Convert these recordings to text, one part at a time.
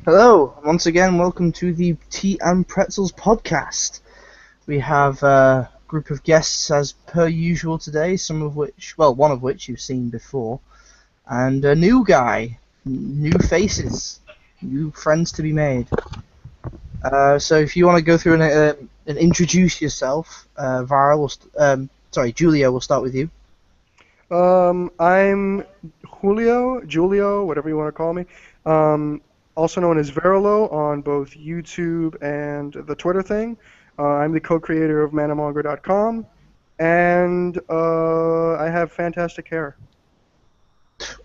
Hello, once again, welcome to the Tea and Pretzels Podcast. We have a group of guests as per usual today, one of which you've seen before, and a new guy, new faces, new friends to be made. So if you want to go through and introduce yourself, Julia, we'll start with you. I'm Julio, whatever you want to call me. Also known as Verilo on both YouTube and the Twitter thing. I'm the co-creator of manamonger.com, and I have fantastic hair.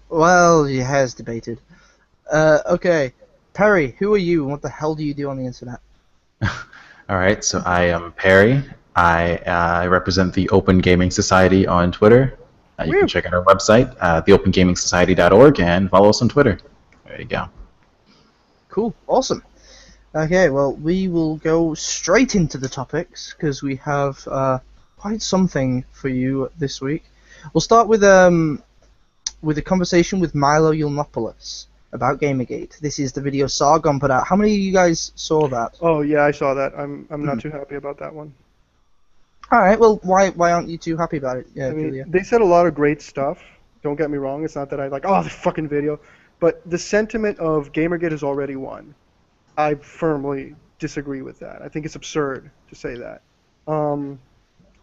Well, he has debated. Okay, Perry, who are you and what the hell do you do on the internet? All right, so I am Perry. I represent the Open Gaming Society on Twitter. You can Woo! check out our website, theopengamingsociety.org, and follow us on Twitter. There you go. Cool, awesome. Okay, well, we will go straight into the topics because we have quite something for you this week. We'll start with a conversation with Milo Yiannopoulos about Gamergate. This is the video Sargon put out. How many of you guys saw that? Oh yeah, I saw that. I'm not too happy about that one. All right, well, why aren't you too happy about it, I mean, Julia? they said a lot of great stuff. Don't get me wrong. It's not that I like, oh, the fucking video. But the sentiment of Gamergate has already won. I firmly disagree with that. I think it's absurd to say that. Um,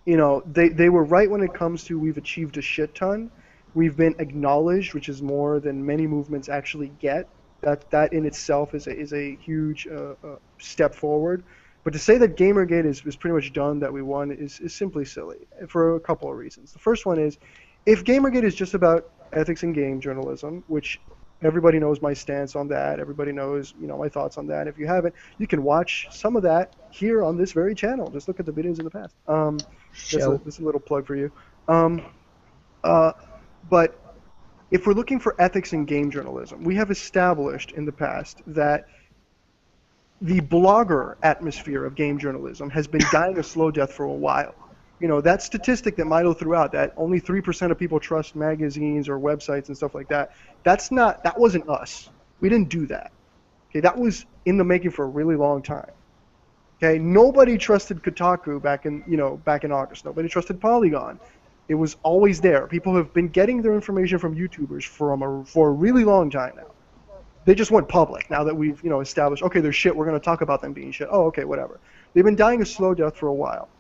they were right when it comes to we've achieved a shit ton. We've been acknowledged, which is more than many movements actually get. That in itself is a huge step forward. But to say that Gamergate is pretty much done, that we won, is simply silly for a couple of reasons. The first one is, if Gamergate is just about ethics in game journalism, which everybody knows my stance on that, everybody knows my thoughts on that. If you haven't, you can watch some of that here on this very channel. Just look at the videos in the past. Show. That's a little plug for you. Um, uh, but if we're looking for ethics in game journalism, we have established in the past that the blogger atmosphere of game journalism has been dying a slow death for a while. That statistic that Milo threw out, that only 3% of people trust magazines or websites and stuff like that, that wasn't us. We didn't do that. Okay, that was in the making for a really long time. Okay, nobody trusted Kotaku back in August. Nobody trusted Polygon. It was always there. People have been getting their information from YouTubers for a really long time now. They just went public now that we've established, okay, they're shit, we're going to talk about them being shit. Oh, okay, whatever. They've been dying a slow death for a while.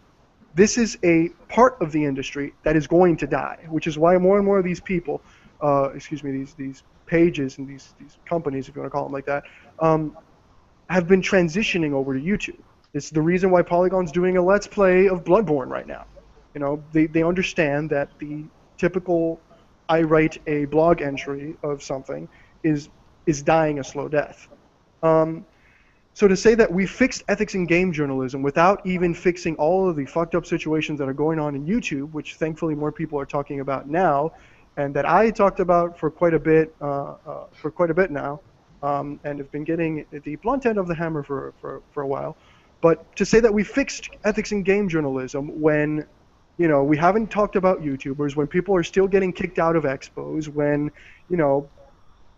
This is a part of the industry that is going to die, which is why more and more of these people, these pages and these companies, if you want to call them like that, have been transitioning over to YouTube. It's the reason why Polygon's doing a Let's Play of Bloodborne right now. They understand that the typical I write a blog entry of something is dying a slow death. So to say that we fixed ethics in game journalism without even fixing all of the fucked up situations that are going on in YouTube, which thankfully more people are talking about now, and that I talked about for quite a bit now, and have been getting the blunt end of the hammer for a while. But to say that we fixed ethics in game journalism when we haven't talked about YouTubers, when people are still getting kicked out of expos, when uh,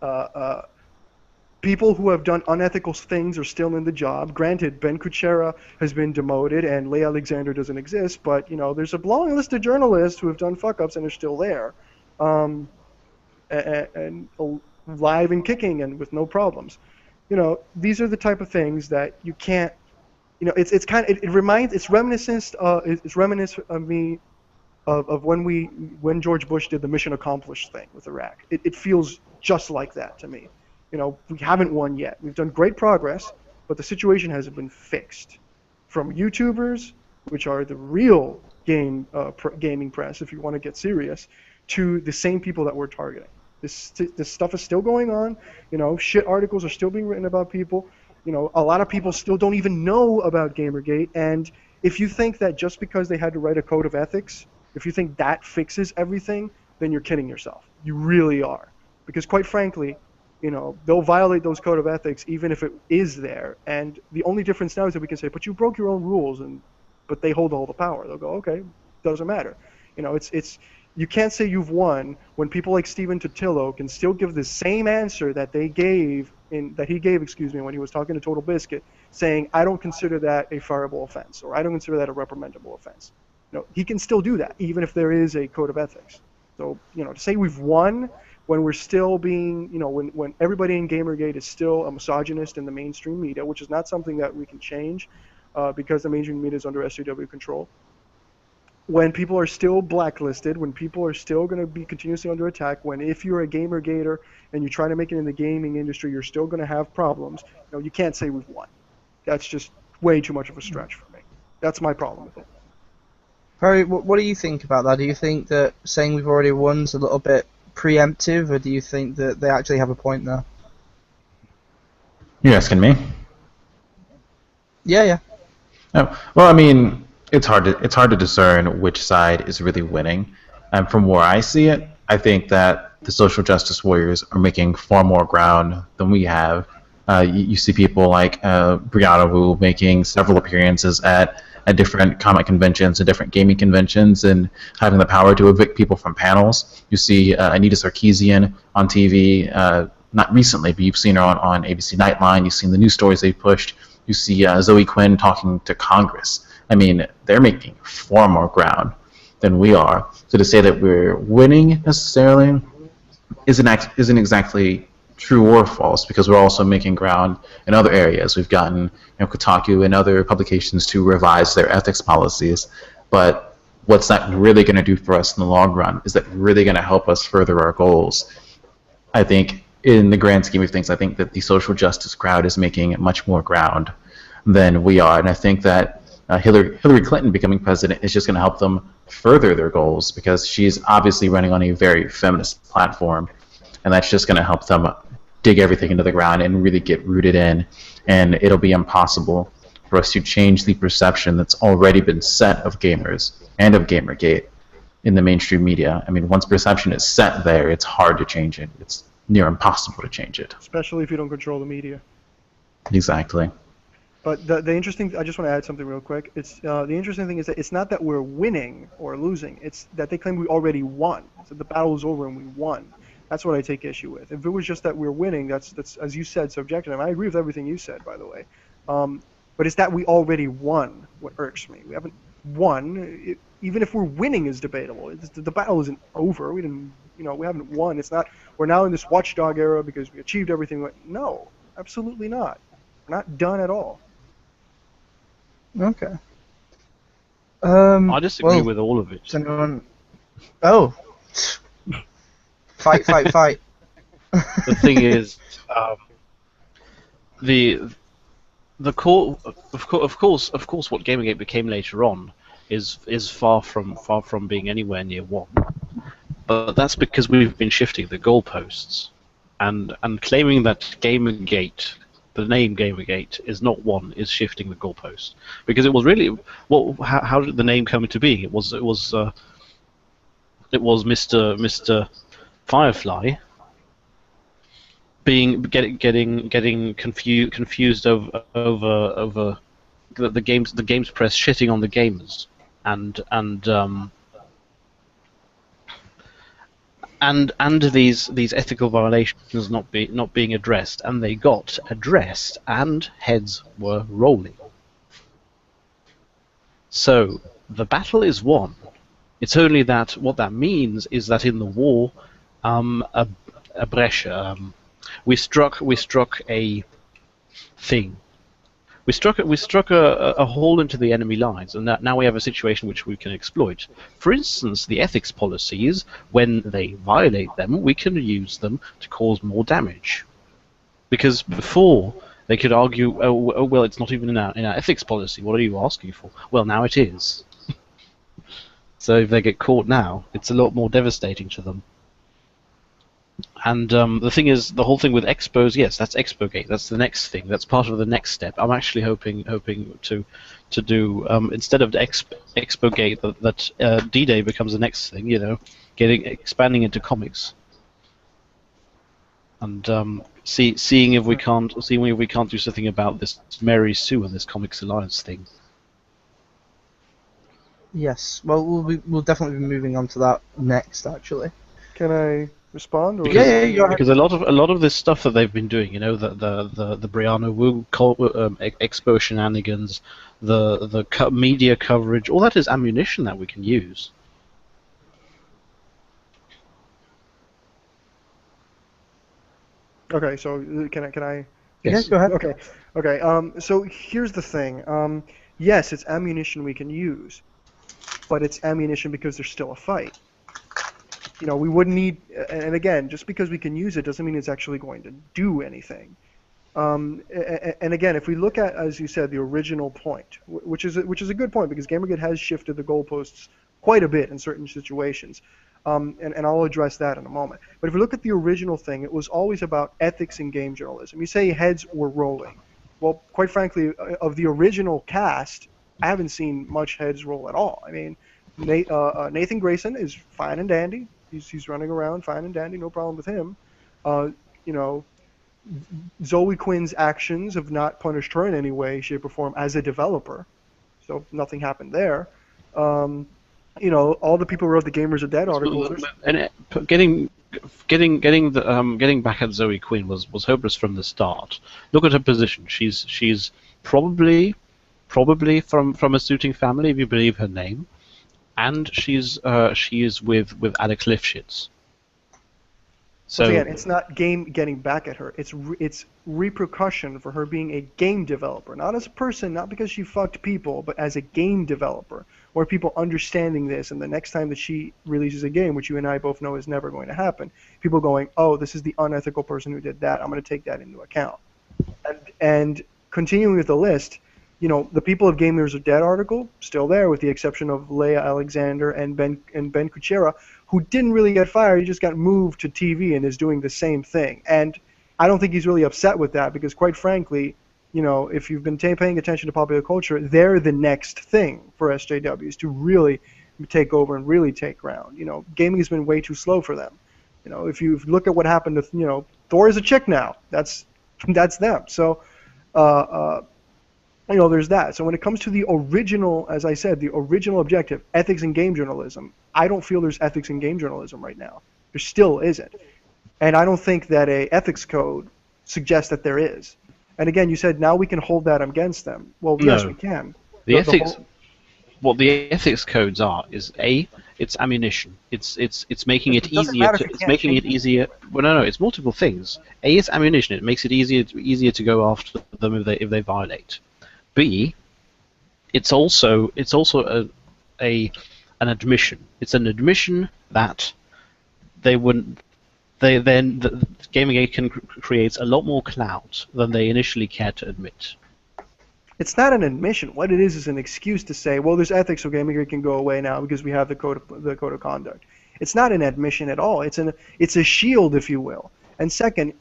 uh, people who have done unethical things are still in the job. Granted, Ben Kuchera has been demoted and Leigh Alexander doesn't exist, but there's a long list of journalists who have done fuck-ups and are still there, um, and live and kicking and with no problems. These are the type of things that you can't. It's kind of it's reminiscent of me of when George Bush did the mission accomplished thing with Iraq. It feels just like that to me. We haven't won yet. We've done great progress, but the situation hasn't been fixed. From YouTubers, which are the real gaming press, if you want to get serious, to the same people that we're targeting. This stuff is still going on. Shit articles are still being written about people. A lot of people still don't even know about Gamergate. And if you think that just because they had to write a code of ethics, if you think that fixes everything, then you're kidding yourself. You really are. Because quite frankly, they'll violate those code of ethics even if it is there. And the only difference now is that we can say, but you broke your own rules, but they hold all the power. They'll go, okay, doesn't matter. It's You can't say you've won when people like Stephen Totillo can still give the same answer that he gave, when he was talking to Total Biscuit, saying, I don't consider that a fireable offense, or I don't consider that a reprimandable offense. No, he can still do that, even if there is a code of ethics. So, to say we've won when we're still being, when everybody in Gamergate is still a misogynist in the mainstream media, which is not something that we can change because the mainstream media is under SJW control. When people are still blacklisted, when people are still going to be continuously under attack, when if you're a gamer-gator and you try to make it in the gaming industry, you're still going to have problems, you can't say we've won. That's just way too much of a stretch for me. That's my problem with it. Harry, what do you think about that? Do you think that saying we've already won is a little bit preemptive, or do you think that they actually have a point there? You're asking me? Yeah. Oh, well, I mean, it's hard to discern which side is really winning. And from where I see it, I think that the social justice warriors are making far more ground than we have. You see people like Brianna Wu making several appearances at different comic conventions and different gaming conventions and having the power to evict people from panels. You see Anita Sarkeesian on TV, not recently, but you've seen her on ABC Nightline. You've seen the news stories they've pushed. You see Zoe Quinn talking to Congress. I mean, they're making far more ground than we are. So to say that we're winning necessarily isn't exactly true or false, because we're also making ground in other areas. We've gotten Kotaku and other publications to revise their ethics policies. But what's that really going to do for us in the long run? Is that really going to help us further our goals? I think in the grand scheme of things, I think that the social justice crowd is making much more ground than we are. And I think that Hillary Clinton becoming president is just going to help them further their goals, because she's obviously running on a very feminist platform, and that's just going to help them dig everything into the ground and really get rooted in. And it'll be impossible for us to change the perception that's already been set of gamers and of Gamergate in the mainstream media. I mean, once perception is set there, it's hard to change it. It's near impossible to change it. Especially if you don't control the media. Exactly. But the interesting, I just want to add something real quick. It's the interesting thing is that it's not that we're winning or losing. It's that they claim we already won. So the battle is over and we won. That's what I take issue with. If it was just that we're winning, that's as you said, subjective. And I agree with everything you said, by the way. But it's that we already won what irks me. We haven't won. Even if we're winning is debatable. The battle isn't over. We haven't won. It's not. We're now in this watchdog era because we achieved everything. No, absolutely not. We're not done at all. Okay. I disagree with all of it. Oh. Fight. The thing is, the core, of course, what Gamergate became later on is far from being anywhere near one. But that's because we've been shifting the goalposts, and claiming that Gamergate, the name Gamergate, is not one, is shifting the goalpost. Because it was really, how did the name come into being? It was Mr. Firefly getting confused over the games press shitting on the gamers and these ethical violations not being addressed, and they got addressed and heads were rolling. So the battle is won. It's only that what that means is that in the war, a brescia, we struck a thing. We struck a hole into the enemy lines, and now we have a situation which we can exploit. For instance, the ethics policies, when they violate them, we can use them to cause more damage. Because before, they could argue, oh well, it's not even in our ethics policy. What are you asking for? Well, now it is. So if they get caught now, it's a lot more devastating to them. And the thing is, the whole thing with expos, yes, that's Expogate. That's the next thing. That's part of the next step. I'm actually hoping to do instead of the Expogate that D-Day becomes the next thing. Expanding into comics, and seeing if we can't do something about this Mary Sue and this Comics Alliance thing. Yes. Well, we'll definitely be moving on to that next, actually. Can I respond? Or Yeah, yeah, go ahead. Because a lot of this stuff that they've been doing, the Brianna Wu Expo shenanigans, the media coverage, all that is ammunition that we can use. Okay, so can I? Yes, go ahead. Okay. So here's the thing. Yes, it's ammunition we can use, but it's ammunition because there's still a fight. We wouldn't need, and again, just because we can use it doesn't mean it's actually going to do anything. And again, if we look at, as you said, the original point, which is a good point because Gamergate has shifted the goalposts quite a bit in certain situations, and I'll address that in a moment. But if we look at the original thing, it was always about ethics in game journalism. You say heads were rolling. Well, quite frankly, of the original cast, I haven't seen much heads roll at all. I mean, Nathan Grayson is fine and dandy. He's running around fine and dandy, no problem with him. Zoe Quinn's actions have not punished her in any way, shape, or form as a developer, so nothing happened there. All the people who wrote the Gamers Are Dead articles. And getting back at Zoe Quinn was hopeless from the start. Look at her position. She's probably from a suiting family, if you believe her name, and she is with Alex Lifshitz. So again, it's not game getting back at her. It's repercussion for her being a game developer, not as a person, not because she fucked people, but as a game developer, where people understanding this, and the next time that she releases a game, which you and I both know is never going to happen, people going, oh, this is the unethical person who did that. I'm going to take that into account. And continuing with the list, the People of Gamers Are Dead article still there, with the exception of Leia Alexander and Ben Kuchera, who didn't really get fired. He just got moved to TV and is doing the same thing. And I don't think he's really upset with that because, quite frankly, if you've been paying attention to popular culture, they're the next thing for SJWs to really take over and really take ground. Gaming has been way too slow for them. If you look at what happened with, Thor is a chick now. That's them. So, there's that. So when it comes to the original, as I said, the original objective, ethics in game journalism, I don't feel there's ethics in game journalism right now. There still isn't. And I don't think that a ethics code suggests that there is. And again, you said now we can hold that against them. Well, yes, we can. What the ethics codes are is it's ammunition. It's making it easier. It's making it easier. Well, no, it's multiple things. A, it's ammunition. It makes it easier to go after them if they violate. B, it's also an admission. It's an admission that Gamergate creates a lot more clout than they initially cared to admit. It's not an admission. What it is an excuse to say, well, there's ethics, so Gamergate can go away now because we have the code of conduct. It's not an admission at all. It's a shield, if you will. And second,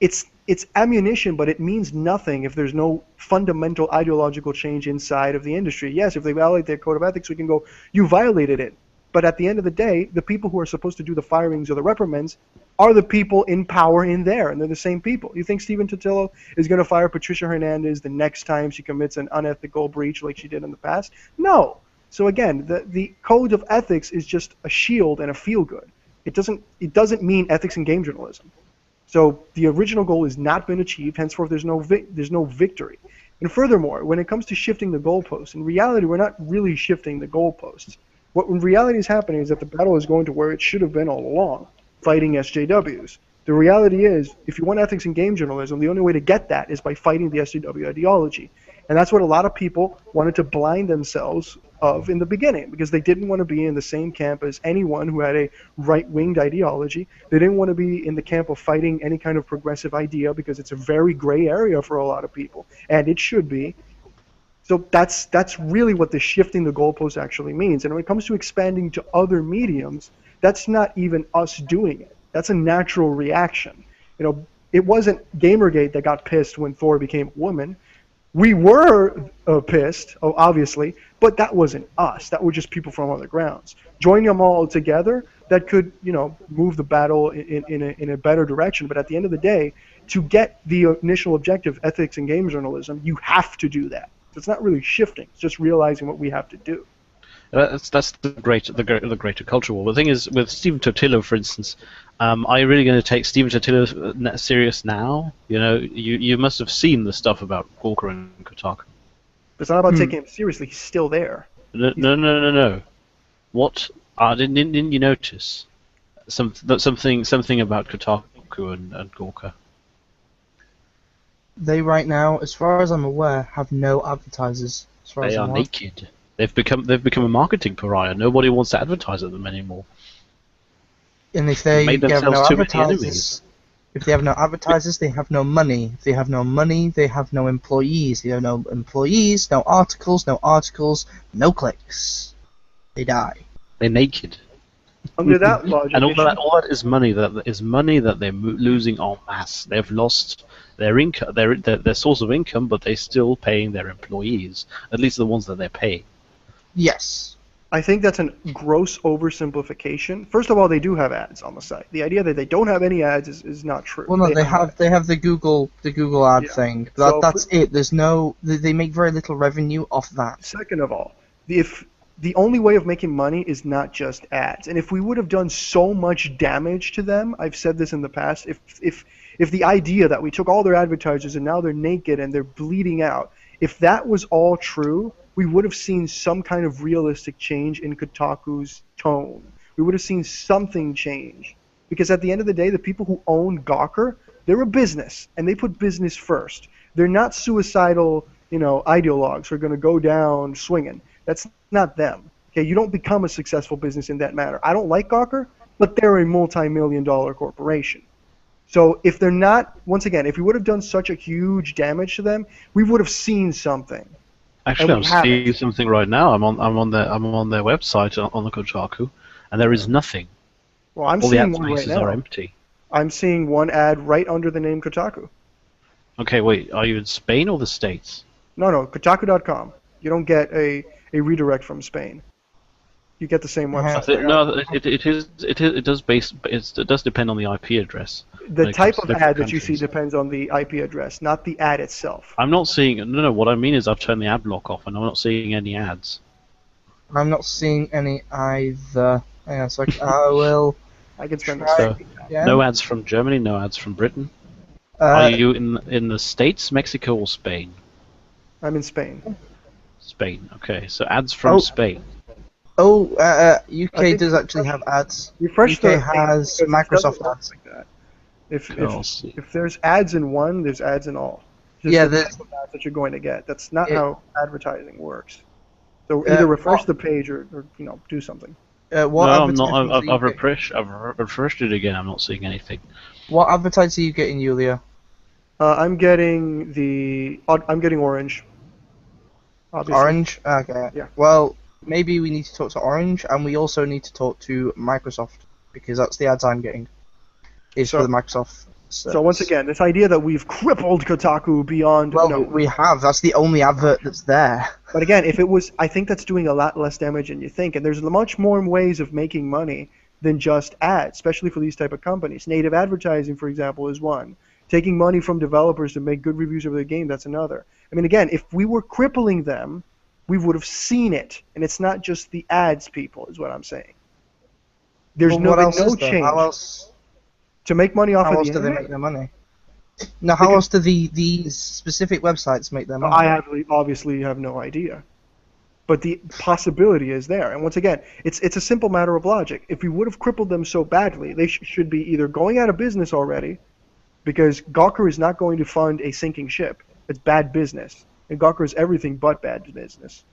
it's ammunition, but it means nothing if there's no fundamental ideological change inside of the industry. Yes, if they violate their code of ethics, we can go, you violated it. But at the end of the day, the people who are supposed to do the firings or the reprimands are the people in power in there, and they're the same people. You think Stephen Totillo is going to fire Patricia Hernandez the next time she commits an unethical breach like she did in the past? No. So again, the code of ethics is just a shield and a feel-good. It doesn't mean ethics in game journalism. So the original goal has not been achieved. Henceforth, there's no victory. And furthermore, when it comes to shifting the goalposts, in reality, we're not really shifting the goalposts. What in reality is happening is that the battle is going to where it should have been all along, fighting SJWs. The reality is, if you want ethics in game journalism, the only way to get that is by fighting the SJW ideology. And that's what a lot of people wanted to blind themselves of in the beginning, because they didn't want to be in the same camp as anyone who had a right-winged ideology. They didn't want to be in the camp of fighting any kind of progressive idea, because it's a very gray area for a lot of people, and it should be. So that's really what the shifting the goalposts actually means. And when it comes to expanding to other mediums, that's not even us doing it. That's a natural reaction. It wasn't Gamergate that got pissed when Thor became a woman. We were pissed, obviously, but that wasn't us. That were just people from other grounds. Join them all together, that could, move the battle in a better direction. But at the end of the day, to get the initial objective, ethics in game journalism, you have to do that. It's not really shifting. It's just realizing what we have to do. That's the greater culture war. The thing is, with Stephen Totillo, for instance, are you really going to take Stephen Totillo serious now? You know, you must have seen the stuff about Gawker and Kotaku. It's not about taking him seriously. He's still there. No. What? Didn't you notice something about Kotaku and Gawker? They right now, as far as I'm aware, have no advertisers. As far They as are I'm aware. naked. They've become a marketing pariah. Nobody wants to advertise at them anymore. And if they Made have themselves no too many advertisers, enemies. if they have no advertisers, they have no money. If they have no money, they have no employees. They have no employees, no articles, no clicks. They die. They're naked. Under that logic, And they should- all that is money that they're losing en masse. They've lost their income, their source of income, but they're still paying their employees, at least the ones that they're paying. Yes. I think that's a gross oversimplification. First of all, they do have ads on the site. The idea that they don't have any ads is not true. Well, no, they have the Google ad Yeah. thing. So That's it. There's no. They make very little revenue off that. Second of all, if the only way of making money is not just ads, and if we would have done so much damage to them, I've said this in the past, if the idea that we took all their advertisers and now they're naked and they're bleeding out, if that was all true, we would have seen some kind of realistic change in Kotaku's tone. We would have seen something change. Because at the end of the day, the people who own Gawker, they're a business, and they put business first. They're not suicidal, ideologues who are going to go down swinging. That's not them. Okay, you don't become a successful business in that manner. I don't like Gawker, but they're a multi-million-dollar corporation. So if they're not, once again, if we would have done such a huge damage to them, we would have seen something. Actually, And we I'm seeing haven't. something right now. I'm on their website on the Kotaku, and there is nothing. Well, I'm All the seeing ad one right spaces are now. empty. I'm seeing one ad right under the name Kotaku. Okay, wait. Are you in Spain or the States? No, Kotaku.com. You don't get a redirect from Spain. You get the same website. No, it does depend on the IP address. The when it type comes of to ad different that you see countries. depends on the IP address, not the ad itself. I'm not seeing. No. What I mean is, I've turned the ad block off, and I'm not seeing any ads. I'm not seeing any either. Hang on a sec. I will. I can spend Try this. again. No ads from Germany. No ads from Britain. Uh, Are you in the States, Mexico, or Spain? I'm in Spain. Spain. Okay, so ads from Oh. Spain. UK think does you actually have ads. Refresh UK the has page, because it Microsoft doesn't work ads. like that. If I'll see. if there's ads in one, there's ads in all. Just Yeah, the there's- type of ads that you're going to get. That's not It- how advertising works. So either refresh the page or do something. What No, I'm not. advertisements are you I've getting? refreshed it again. I'm not seeing anything. What advertising are you getting, Yulia? I'm getting Orange. Obviously. Orange? Okay. Yeah. Well, maybe we need to talk to Orange, and we also need to talk to Microsoft, because that's the ads I'm getting. Is So- for the Microsoft. So once again, this idea that we've crippled Kotaku beyond. Well, we have. That's the only advert that's there. But again, if it was, I think that's doing a lot less damage than you think. And there's much more ways of making money than just ads, especially for these type of companies. Native advertising, for example, is one. Taking money from developers to make good reviews of their game, that's another. I mean, again, if we were crippling them, we would have seen it. And it's not just the ads, people, is what I'm saying. There's Well, what else no is there? change. How else? To make money off How of else the do they internet, make their money? No, how else do these specific websites make their money? I obviously have no idea. But the possibility is there. And once again, it's a simple matter of logic. If we would have crippled them so badly, they should be either going out of business already, because Gawker is not going to fund a sinking ship. It's bad business. And Gawker is everything but bad business.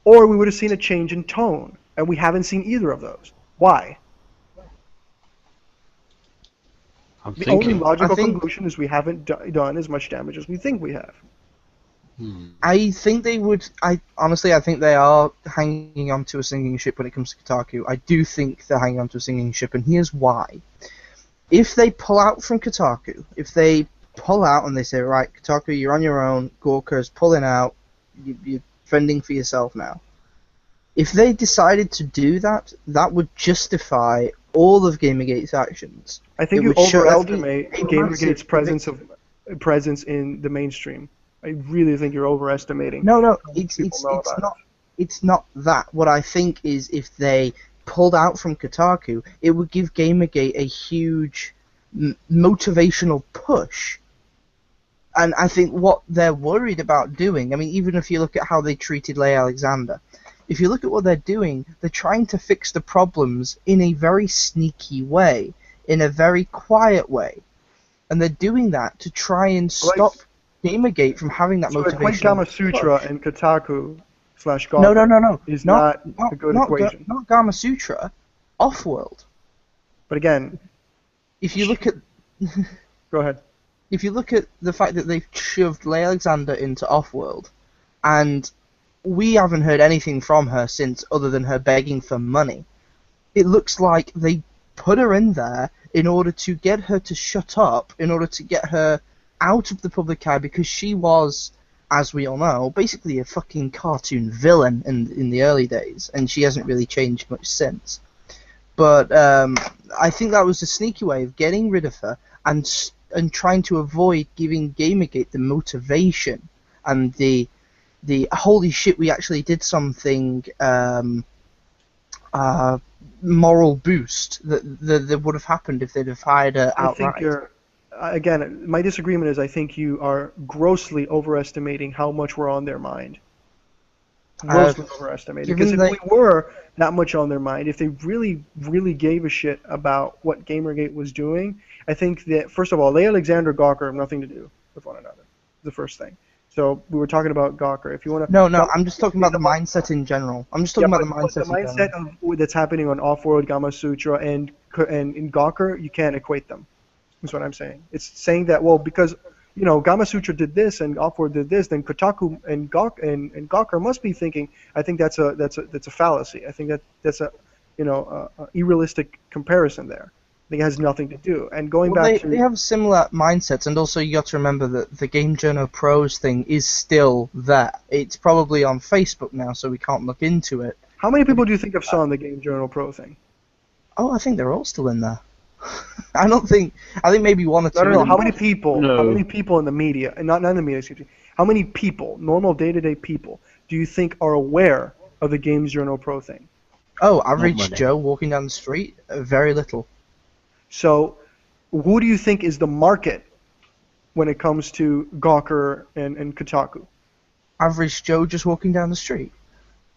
Or we would have seen a change in tone. And we haven't seen either of those. Why? I'm The only thinking. logical I think- conclusion is we haven't done as much damage as we think we have. I think they would. I think they are hanging on to a sinking ship when it comes to Kotaku. I do think they're hanging on to a sinking ship, and here's why. If they pull out from Kotaku, if they pull out and they say, right, Kotaku, you're on your own, Gawker's pulling out, you're fending for yourself now. If they decided to do that, that would justify all of Gamergate's actions. I think It you would show- overestimate that'd be Gamergate's massive. presence in the mainstream. I really think you're overestimating. No, People know about it's not that. What I think is if they pulled out from Kotaku, it would give Gamergate a huge motivational push. And I think what they're worried about doing, I mean, even if you look at how they treated Leigh Alexander, if you look at what they're doing, they're trying to fix the problems in a very sneaky way, in a very quiet way. And they're doing that to try and stop Gamergate from having that motivation. Like Gama Sutra and Kotaku / Gawker No. is not a good equation. Not Gama Sutra, Offworld. But again, if you look at go ahead. If you look at the fact that they've shoved Leigh Alexander into Offworld, and we haven't heard anything from her since other than her begging for money, it looks like they put her in there in order to get her to shut up, in order to get her out of the public eye, because she was, as we all know, basically a fucking cartoon villain in the early days, and she hasn't really changed much since. But I think that was a sneaky way of getting rid of her and trying to avoid giving Gamergate the motivation and the holy shit, we actually did something moral boost that would have happened if they'd have hired her outright. I think again, my disagreement is I think you are grossly overestimating how much we're on their mind. Grossly overestimating. Because if we were that much on their mind, if they really, really gave a shit about what Gamergate was doing, I think that, first of all, Leigh Alexander and Gawker have nothing to do with one another. The first thing. So we were talking about Gawker. If you want to, no, I'm just talking about the mindset in general. I'm just talking about the mindset. The mindset that's happening on Offworld, Gama Sutra, and in Gawker, you can't equate them. That's what I'm saying. It's saying that, well, because Gama Sutra did this and Offworld did this, then Kotaku and Gawker must be thinking. I think that's a fallacy. I think that's a irrealistic comparison there. I think it has nothing to do. And going back to... They have similar mindsets, and also you got to remember that the Game Journal Pros thing is still there. It's probably on Facebook now, so we can't look into it. How many people do you think have saw the Game Journal Pro thing? Oh, I think they're all still in there. I think maybe one or two. No. How many people? No. How many people in the media, and not in the media, excuse me. How many people, normal day-to-day people, do you think are aware of the Games Journal Pro thing? Oh, average Joe walking down the street? Very little. So, who do you think is the market when it comes to Gawker and Kotaku? Average Joe just walking down the street.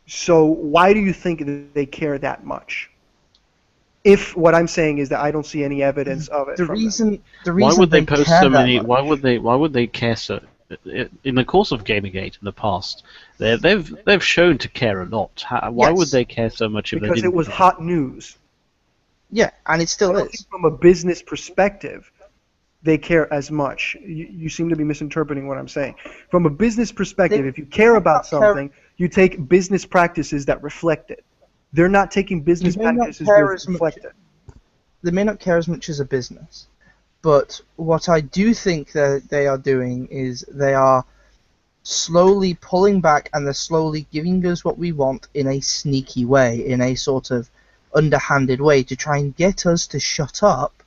So, why do you think that they care that much? If what I'm saying is that I don't see any evidence of it. The reason why would they post so many? Much? Why would they care so? In the course of Gamergate in the past, they've shown to care a lot. Why would they care so much if because they didn't? It was hot news. Yeah, and it still is. From a business perspective, they care as much. You seem to be misinterpreting what I'm saying. From a business perspective, if you care about something, you take business practices that reflect it. They're not taking business practices that reflect it. They may not care as much as a business, but what I do think that they are doing is they are slowly pulling back, and they're slowly giving us what we want in a sneaky way, in a sort of underhanded way, to try and get us to shut up,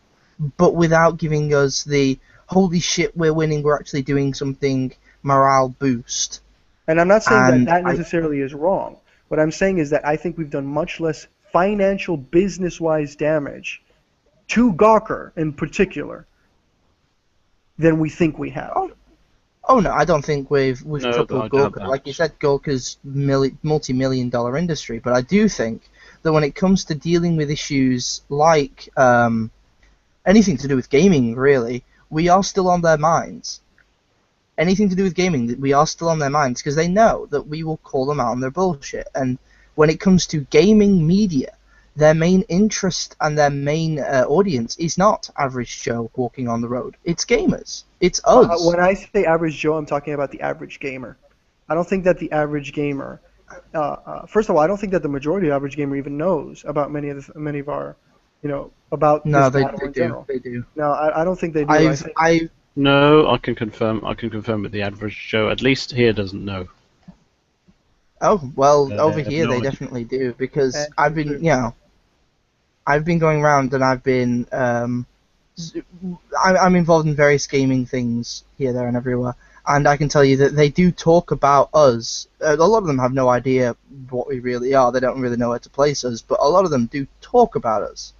but without giving us the holy shit, we're winning, we're actually doing something morale boost. And I'm not saying that necessarily is wrong. What I'm saying is that I think we've done much less financial, business-wise damage to Gawker in particular than we think we have. Oh no, I don't think we've tripled Gawker. Like you said, Gawker's multi-million-dollar industry, but I do think that when it comes to dealing with issues like anything to do with gaming, really, we are still on their minds. Anything to do with gaming, we are still on their minds, because they know that we will call them out on their bullshit. And when it comes to gaming media, their main interest and their main audience is not average Joe walking on the road. It's gamers. It's us. When I say average Joe, I'm talking about the average gamer. I don't think that the average gamer... first of all, I don't think that the majority of the average gamer even knows about many of our, about no, this they do. They do. No, I don't think they do. No, I can confirm with the average Joe. At least here doesn't know. Oh well, over here they definitely do, because I've been going around and I've been I'm involved in various gaming things here, there, and everywhere, And I can tell you that they do talk about us. A lot of them have no idea what we really are. They don't really know where to place us, but a lot of them do talk about us.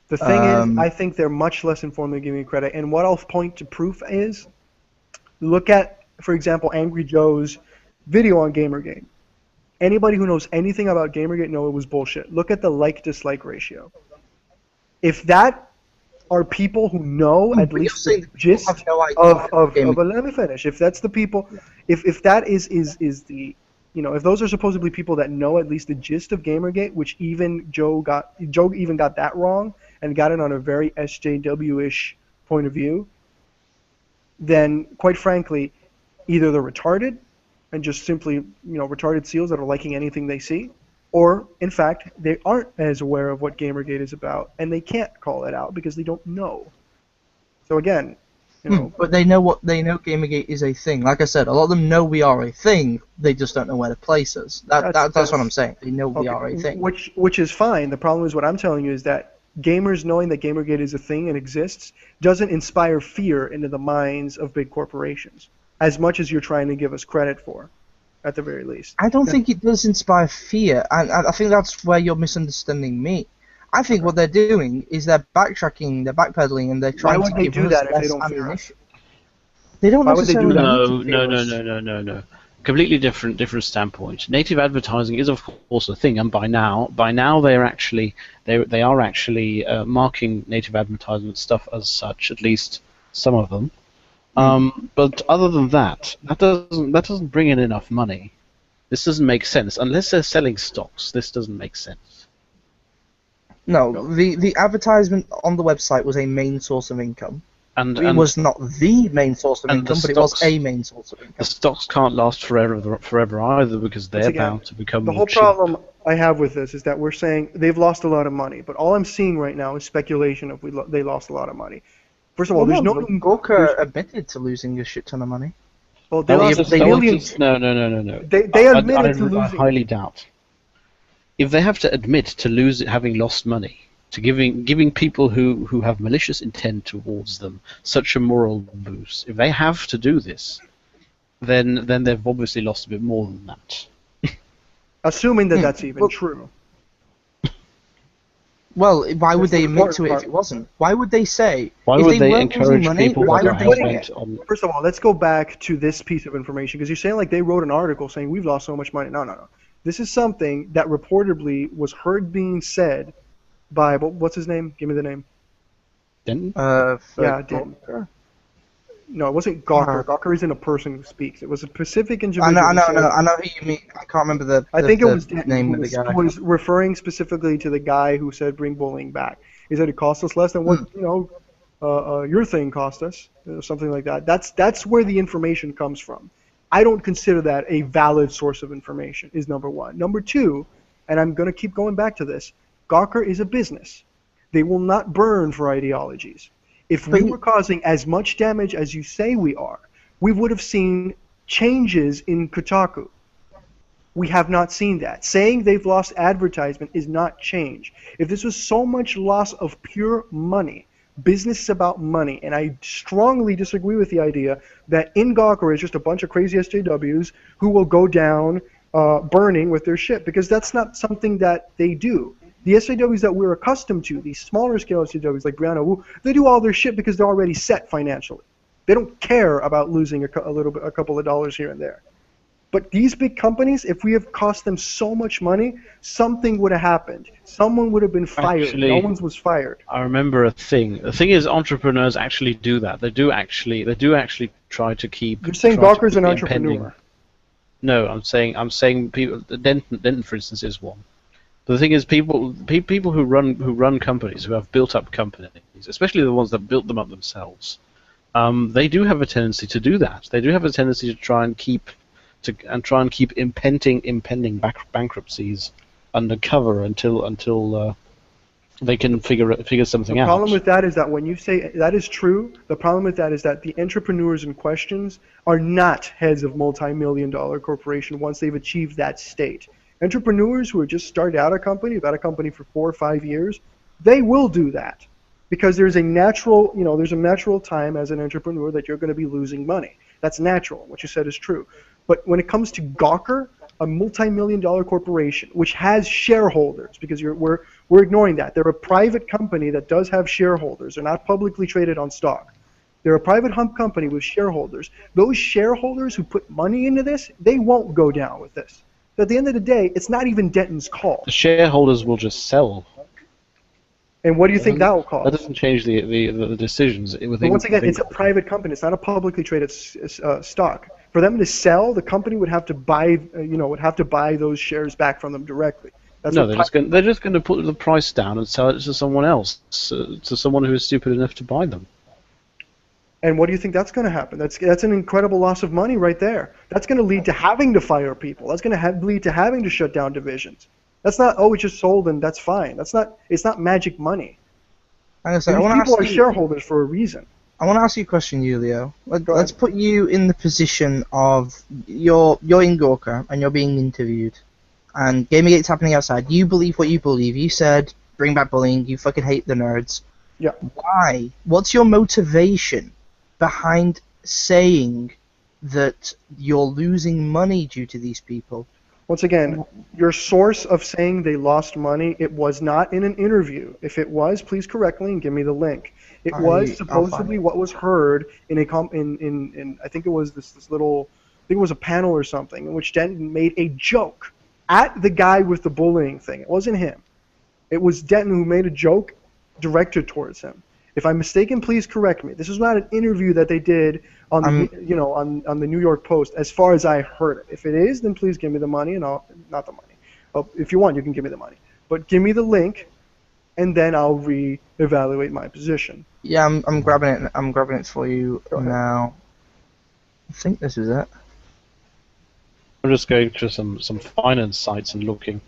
The thing is, I think they're much less informed than giving credit. And what I'll point to proof is, look at, for example, Angry Joe's video on Gamergate. Anybody who knows anything about Gamergate knows it was bullshit. Look at the like-dislike ratio. If that are people who know at least the gist of but let me finish. If that's the people, if that is the, if those are supposedly people that know at least the gist of Gamergate, which even Joe even got that wrong and got it on a very SJW-ish point of view, then quite frankly, either they're retarded and just simply, retarded seals that are liking anything they see, or, in fact, they aren't as aware of what Gamergate is about, and they can't call it out because they don't know. So again, But they know Gamergate is a thing. Like I said, a lot of them know we are a thing. They just don't know where to place us. That's what I'm saying. They know we are a thing. Which is fine. The problem is what I'm telling you is that gamers knowing that Gamergate is a thing and exists doesn't inspire fear into the minds of big corporations, as much as you're trying to give us credit for, at the very least. I don't think it does inspire fear, and I think that's where you're misunderstanding me. I think what they're doing is they're backtracking, they're backpedaling, and they're trying to give us less ammunition. They don't necessarily No. Completely different standpoint. Native advertising is of course a thing, and by now they are actually marking native advertisement stuff as such, at least some of them. But other than that doesn't bring in enough money. This doesn't make sense unless they're selling stocks. This doesn't make sense. No, the advertisement on the website was a main source of income. It was not the main source of income, but it was a main source of income. The stocks can't last forever either, because they're bound to become the whole cheap. problem I have with this is that we're saying they've lost a lot of money, but all I'm seeing right now is speculation of they lost a lot of money. First of all, there's no... Gawker admitted to losing a shit ton of money. Well, they lost millions. No. They admitted to losing... I highly doubt. If they have to admit to having lost money, to giving people who have malicious intent towards them such a moral boost, if they have to do this, then they've obviously lost a bit more than that. Assuming that that's even true. Well, why would they admit to it if it wasn't? Why would they say? Why would they encourage people to spend on... First of all, let's go back to this piece of information, because you're saying like they wrote an article saying we've lost so much money. No. This is something that reportedly was heard being said by, what's his name? Give me the name. Denton? Denton. No, it wasn't Gawker. Gawker isn't a person who speaks. It was a specific individual. I know who you mean. I can't remember the name of the guy. Was referring specifically to the guy who said bring bullying back. He said it cost us less than what your thing cost us, something like that. That's where the information comes from. I don't consider that a valid source of information, is number one. Number two, and I'm going to keep going back to this, Gawker is a business. They will not burn for ideologies. If we were causing as much damage as you say we are, we would have seen changes in Kotaku. We have not seen that. Saying they've lost advertisement is not change. If this was so much loss of pure money, business is about money, and I strongly disagree with the idea that in Gawker is just a bunch of crazy SJWs who will go down burning with their shit, because that's not something that they do. The SJWs that we're accustomed to, these smaller scale SJWs like Brianna Wu, they do all their shit because they're already set financially. They don't care about losing a couple of dollars here and there. But these big companies, if we have cost them so much money, something would have happened. Someone would have been fired. Actually, no one was fired. I remember a thing. The thing is, entrepreneurs actually do that. They do actually try to keep. You're saying Gawker's an entrepreneur? No, I'm saying people. Denton, for instance, is one. But the thing is, people who run companies, who have built up companies, especially the ones that built them up themselves, they do have a tendency to do that. They do have a tendency to try and keep impending bankruptcies under cover until they can figure something out. The problem with that is that when you say that is true, the problem with that is that the entrepreneurs in questions are not heads of multi-million-dollar corporation once they've achieved that state. Entrepreneurs who are just started out a company, have had a company for 4 or 5 years, they will do that because there's a natural time as an entrepreneur that you're going to be losing money. That's natural. What you said is true. But when it comes to Gawker, a multi-million-dollar corporation which has shareholders, because we're ignoring that. They're a private company that does have shareholders. They're not publicly traded on stock. They're a private company with shareholders. Those shareholders who put money into this, they won't go down with this. But at the end of the day, it's not even Denton's call. The shareholders will just sell. And what do you think that will cause? That doesn't change the decisions. But once again, it's a private company. It's not a publicly traded stock. For them to sell, the company would have to buy, those shares back from them directly. They're just going to put the price down and sell it to someone else, to someone who is stupid enough to buy them. And what do you think that's going to happen? That's an incredible loss of money right there. That's going to lead to having to fire people. That's going to lead to having to shut down divisions. That's not, oh, we just sold and that's fine. It's not magic money. People are shareholders for a reason. I want to ask you a question, Julio. Let's put you in the position of you're in Gawker and you're being interviewed, and Gamergate's happening outside. You believe what you believe. You said bring back bullying. You fucking hate the nerds. Yeah. Why? What's your motivation behind saying that you're losing money due to these people? Once again, your source of saying they lost money, it was not in an interview. If it was, please correct me and give me the link. It was supposedly what was heard in I think it was this little, I think it was a panel or something, in which Denton made a joke at the guy with the bullying thing. It wasn't him. It was Denton who made a joke directed towards him. If I'm mistaken, please correct me. This is not an interview that they did on the New York Post, as far as I heard it. If it is, then please give me the money, and not the money. Oh, if you want, you can give me the money, but give me the link, and then I'll re-evaluate my position. Yeah, I'm grabbing it. I'm grabbing it for you now. I think this is it. I'm just going to some finance sites and looking.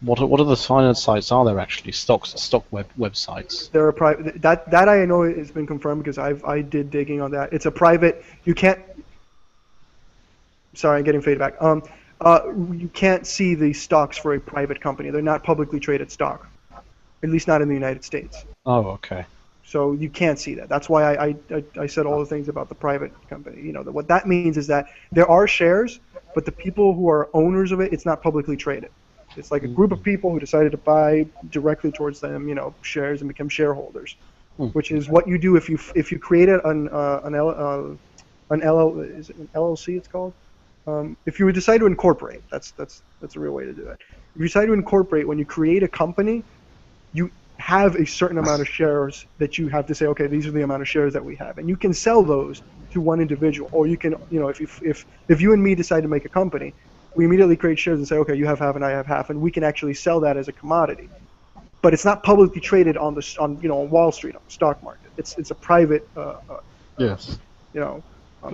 What other finance sites are there actually? Stock websites. There are private. That I know has been confirmed because I did digging on that. It's a private. You can't. Sorry, I'm getting feedback. You can't see the stocks for a private company. They're not publicly traded stock, at least not in the United States. Oh, okay. So you can't see that. That's why I said all the things about the private company. What that means is that there are shares, but the people who are owners of it, it's not publicly traded. It's like a group of people who decided to buy directly towards them, shares and become shareholders, which is what you do if you create an LLC. It's called. If you decide to incorporate, that's a real way to do it. If you decide to incorporate, when you create a company, you have a certain amount of shares that you have to say, okay, these are the amount of shares that we have, and you can sell those to one individual, or you can, if you and me decide to make a company, we immediately create shares and say, okay, you have half and I have half, and we can actually sell that as a commodity. But it's not publicly traded on Wall Street, on the stock market. It's a private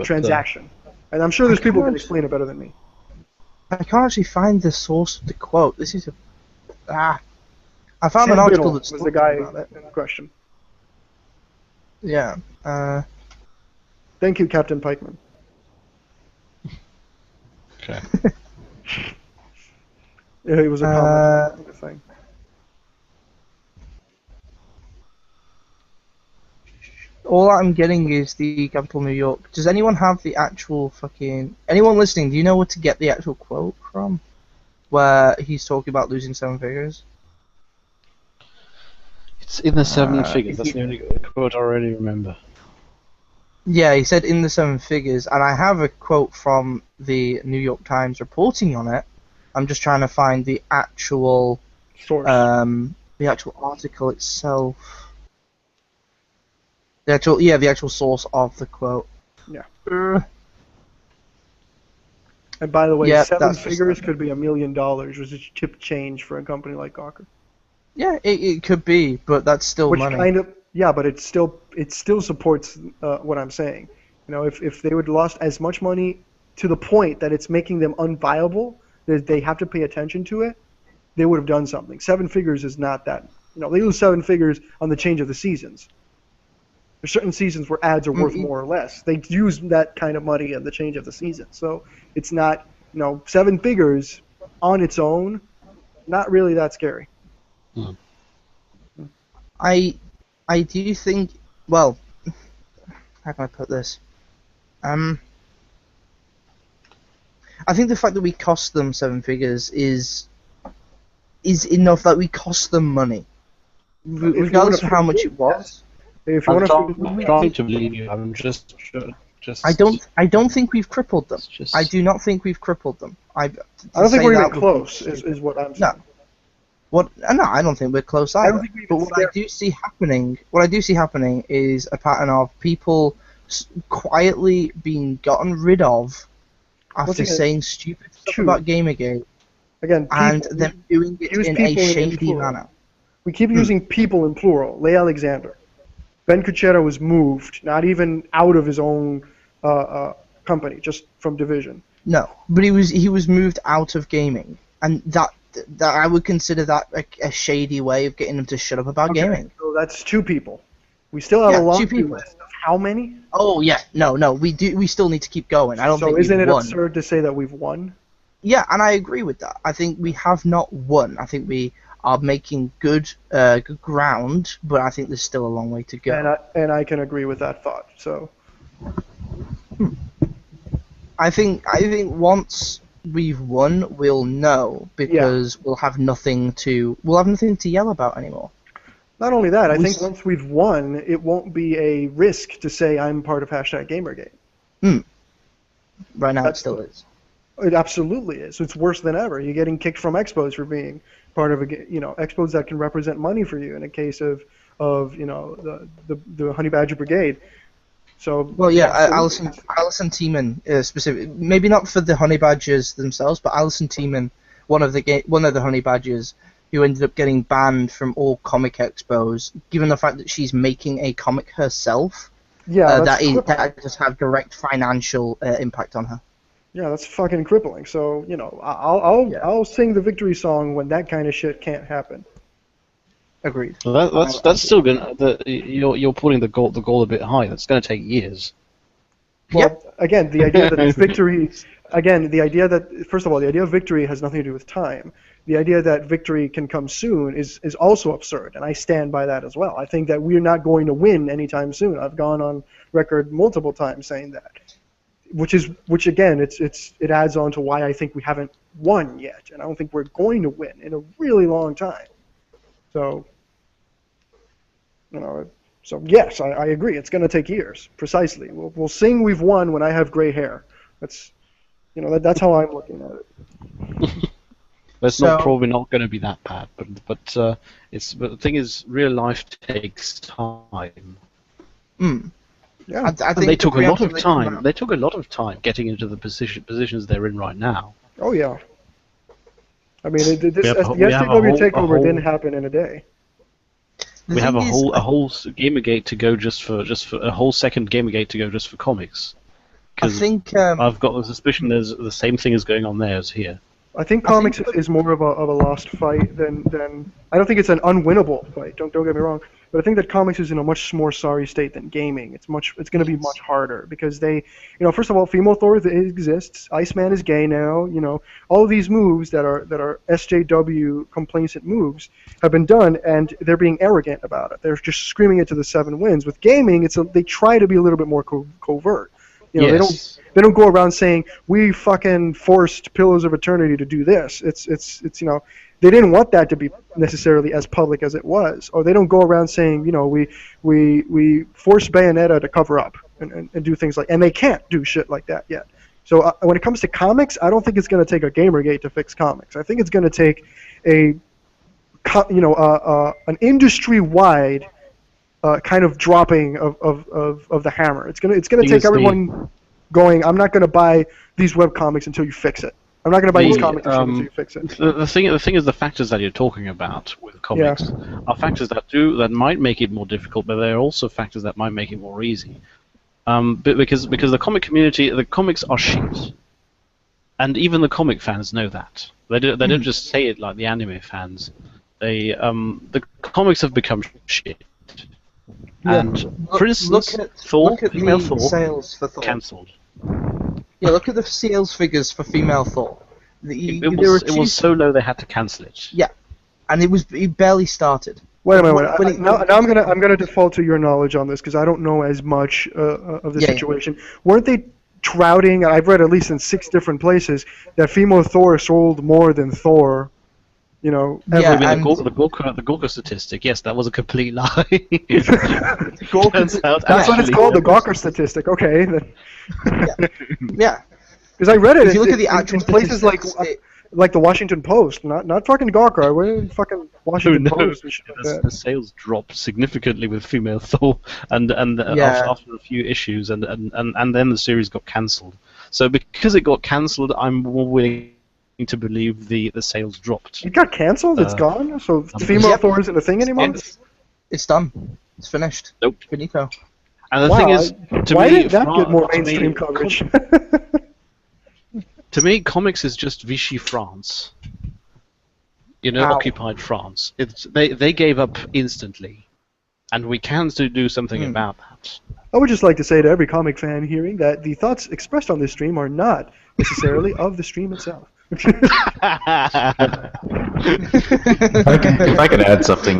transaction. And I'm sure there's people who can explain it better than me. I can't actually find the source of the quote. This is I found an article that's was the guy in question. Yeah. Thank you, Captain Pikeman. Okay. Yeah, it was a comment thing. All I'm getting is the capital New York. Does anyone have the actual anyone listening, do you know where to get the actual quote from? Where he's talking about losing 7 figures? It's in the 7 figures. That's the only quote I already remember. Yeah, he said in the 7 figures, and I have a quote from the New York Times reporting on it. I'm just trying to find the actual source. The actual article itself. The actual source of the quote. Yeah. And by the way, 7 figures could be $1 million, which is chip change for a company like Gawker. Yeah, it could be, but that's still money. But it still supports what I'm saying. If they would have lost as much money to the point that it's making them unviable, that they have to pay attention to it, they would have done something. 7 figures is not that. They lose 7 figures on the change of the seasons. There's certain seasons where ads are worth more or less. They use that kind of money in the change of the season. So it's not, 7 figures on its own, not really that scary. I do think, well, how can I put this? I think the fact that we cost them 7 figures is enough that we cost them money, regardless of how much it was. If you I'm want to, trying to believe you. I'm just. I don't think we've crippled them. Just- I do not think we've crippled them. I don't think we're even close. Is what I'm saying. No, I don't think we're close I either. don't think we But even what I do see happening is a pattern of people quietly being gotten rid of after Once again, saying stupid stuff true. about Gamergate, Again, and people, them doing it use in a people in shady plural. manner. we keep using people in plural. Leigh Alexander. Ben Cuchetto was moved, not even out of his own company, just from Division. No, but he was moved out of gaming, and that I would consider that a shady way of getting him to shut up about gaming. So that's 2 people. We still have a 2 laundry people. list of how many? Oh yeah, no, we still need to keep going. I don't think isn't we've it won. absurd to say that we've won? Yeah, and I agree with that. I think we have not won. I think we are making good ground, but I think there's still a long way to go. And I can agree with that thought. So I think once we've won, we'll know because we'll have nothing to yell about anymore. not only that, I think once we've won, it won't be a risk to say I'm part of #Gamergate. Right now, That's it still is. It absolutely is. It's worse than ever. You're getting kicked from expos for being part of expos that can represent money for you in a case of the Honey Badger Brigade. So Well, yeah, absolutely. Alison Tiemann specific, maybe not for the Honey Badgers themselves, but Alison Tiemann, one of the Honey Badgers, who ended up getting banned from all comic expos, given the fact that she's making a comic herself. Yeah, that just have direct financial impact on her. Yeah, that's fucking crippling. So I'll sing the victory song when that kind of shit can't happen. Agreed. Well, that's still gonna. You're putting the goal a bit high. That's gonna take years. Well, again, the idea that victory. Again, the idea that first of all, the idea of victory has nothing to do with time. The idea that victory can come soon is also absurd, and I stand by that as well. I think that we're not going to win anytime soon. I've gone on record multiple times saying that. Which again, it adds on to why I think we haven't won yet, and I don't think we're going to win in a really long time. So, so yes, I agree. It's going to take years, precisely. We'll sing we've won when I have gray hair. That's how I'm looking at it. It's probably not going to be that bad, but the thing is, real life takes time. Yeah, I think they took a lot of time. They took a lot of time getting into the positions they're in right now. Oh yeah. I mean, the We have a SJW takeover whole- didn't happen in a day. We have a whole Gamergate to go just for a whole second Gamergate to go just for comics. I think I've got the suspicion there's the same thing is going on there as here. I think comics is more of a lost fight than I don't think it's an unwinnable fight. Don't get me wrong, but I think that comics is in a much more sorry state than gaming. It's going to be much harder because they, first of all, female Thor exists. Iceman is gay now. All of these moves that are SJW complacent moves have been done, and they're being arrogant about it. They're just screaming it to the 7 winds. With gaming, they try to be a little bit more covert. Yes. They don't go around saying we fucking forced Pillars of Eternity to do this. It's they didn't want that to be necessarily as public as it was, or they don't go around saying we forced Bayonetta to cover up and do things like, and they can't do shit like that yet. So when it comes to comics, I don't think it's going to take a Gamergate to fix comics. I think it's going to take an industry-wide kind of dropping of the hammer. It's gonna take everyone going, I'm not gonna buy these webcomics until you fix it. I'm not gonna buy these comics until you fix it. The thing is, the factors that you're talking about with comics are factors that might make it more difficult, but they're also factors that might make it more easy. Because the comic community, the comics are shit, and even the comic fans know that. They don't just say it like the anime fans. The comics have become shit. And for instance, look at female the Thor, sales for Thor. cancelled. Yeah, look at the sales figures for female Thor. It was so low they had to cancel it. Yeah, and it barely started. Wait a minute. When it- Now I'm gonna default to your knowledge on this because I don't know as much of the Yeah, yeah. situation. Weren't they touting? I've read at least in 6 different places that female Thor sold more than Thor. You know, Yeah, ever. I mean, and- the Gawker statistic, yes, that was a complete lie. Gawker- Turns out That's what it's actually called, the there was- Gawker statistic. Okay, yeah. because I read it. If you look at the in actual places statistics, like the Washington Post, not fucking Gawker. I read it in fucking Washington no. Post and shit like The that. sales dropped significantly with female Thor, and Yeah. after a few issues, and then the series got cancelled. So because it got cancelled, I'm more willing to believe the sales dropped. It got canceled. It's gone. So I'm- female Yep. Thor isn't a thing anymore. It's done. It's finished. Nope. Finito. And the Wow, thing is, to why me, didn't that get more to me, mainstream coverage? To me, comics is just Vichy France. You know, Ow. occupied France. They gave up instantly, and we can still do something about that. I would just like to say to every comic fan hearing that the thoughts expressed on this stream are not necessarily of the stream itself. If I could add something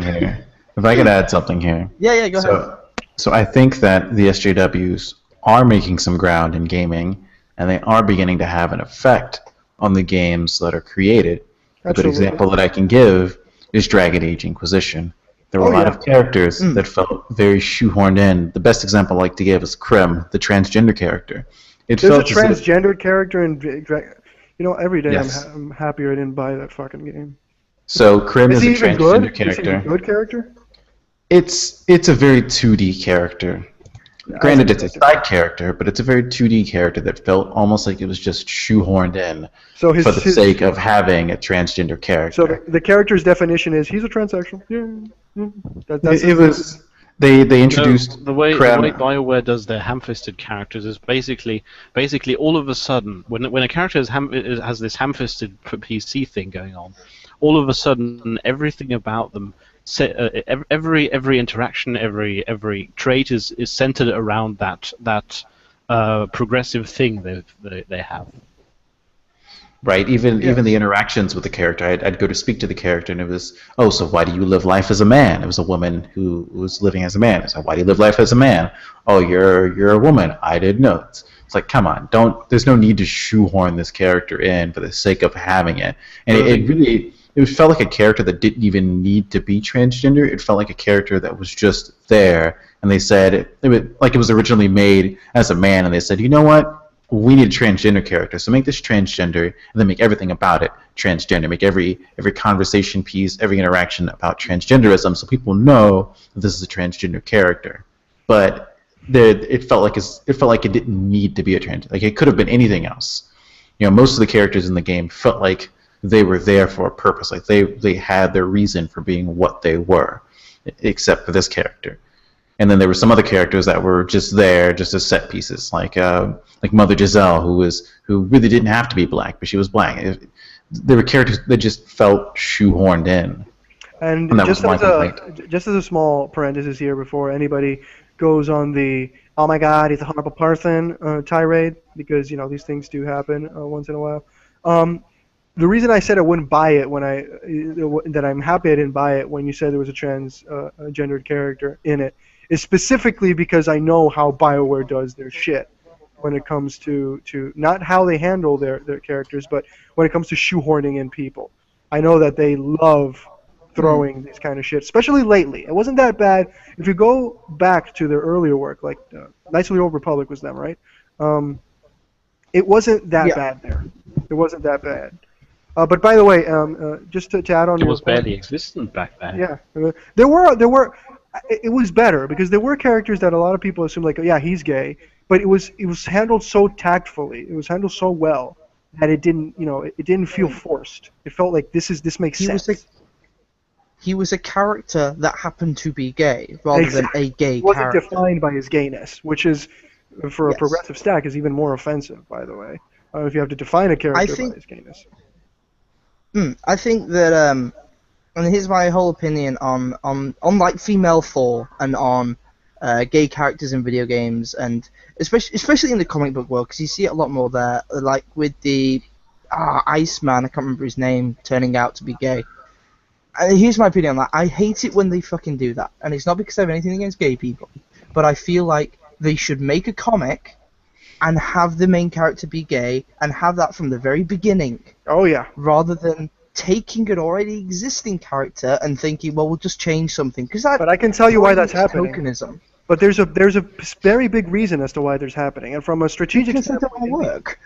here. Yeah, go ahead. So I think that the SJWs are making some ground in gaming, and they are beginning to have an effect on the games that are created. A good Absolutely. example that I can give is Dragon Age Inquisition. There were Oh, a lot yeah. of characters that felt very shoehorned in. The best example I like to give is Krim, the transgender character. It There's a felt as if- transgendered character in you know, every day Yes. I'm happier I didn't buy that fucking game. So Krim is he a even good? transgender Is he a character. good character? It's a very 2D character. Granted, it's a expected. side character, but it's a very 2D character that felt almost like it was just shoehorned in So his, for the his sake of having a transgender character. so the character's definition is he's a transsexual. Yeah. That's it was they introduced No, the way Krim. BioWare does their ham-fisted characters is basically all of a sudden when a character has this ham-fisted PC thing going on, all of a sudden everything about them, every interaction, every trait is centered around that progressive thing they have. Right, even the interactions with the character, I'd go to speak to the character, and it was, oh, so why do you live life as a man? It was a woman who was living as a man. So why do you live life as a man? Oh, you're a woman. I didn't know. It's like, come on, there's no need to shoehorn this character in for the sake of having it. And it felt like a character that didn't even need to be transgender. It felt like a character that was just there, and they said it was originally made as a man, and they said, you know what? We need a transgender character, so make this transgender, and then make everything about it transgender. Make every conversation piece, every interaction about transgenderism, so people know that this is a transgender character. But it felt like it didn't need to be a trans. Like it could have been anything else. You know, most of the characters in the game felt like they were there for a purpose. Like they had their reason for being what they were, except for this character. And then there were some other characters that were just there, just as set pieces, like Mother Giselle, who really didn't have to be black, but she was black. There were characters that just felt shoehorned in. And that just was my as complaint. just as a small parenthesis here before anybody goes on the "oh my God, he's a horrible person" tirade, because these things do happen once in a while. The reason I said I wouldn't buy it that I'm happy I didn't buy it when you said there was a transgendered character in it is specifically because I know how BioWare does their shit when it comes to not how they handle their characters, but when it comes to shoehorning in people. I know that they love throwing this kind of shit, especially lately. It wasn't that bad. If you go back to their earlier work, like Knights of the Old Republic was them, right? It wasn't that bad there. It wasn't that bad. But by the way, just to add on It your was point, barely existent back then. yeah, there were. It was better because there were characters that a lot of people assumed like, oh, yeah, he's gay, but it was handled so tactfully. It was handled so well that it didn't feel forced. It felt like this makes sense. He was a character that happened to be gay rather than a gay He wasn't character. defined by his gayness, which is for a Yes. progressive stack is even more offensive, by the way. If you have to define a character by his gayness. I think that and here's my whole opinion on like female Thor and on gay characters in video games, and especially in the comic book world, because you see it a lot more there. Like with the Iceman, I can't remember his name, turning out to be gay. Here's my opinion on that. I hate it when they fucking do that, and it's not because I have anything against gay people, but I feel like they should make a comic and have the main character be gay and have that from the very beginning. Oh yeah. Rather than taking an already existing character and thinking, well, we'll just change something. But I can tell you why that's happening. Tokenism. But there's a very big reason as to why there's happening, and from a strategic standpoint, it doesn't work.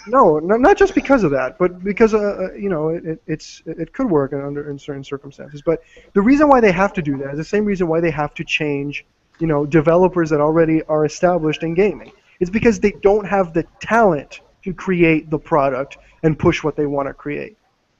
No, not just because of that, but because it could work in certain circumstances. But the reason why they have to do that is the same reason why they have to change, developers that already are established in gaming. It's because they don't have the talent to create the product and push what they want to create.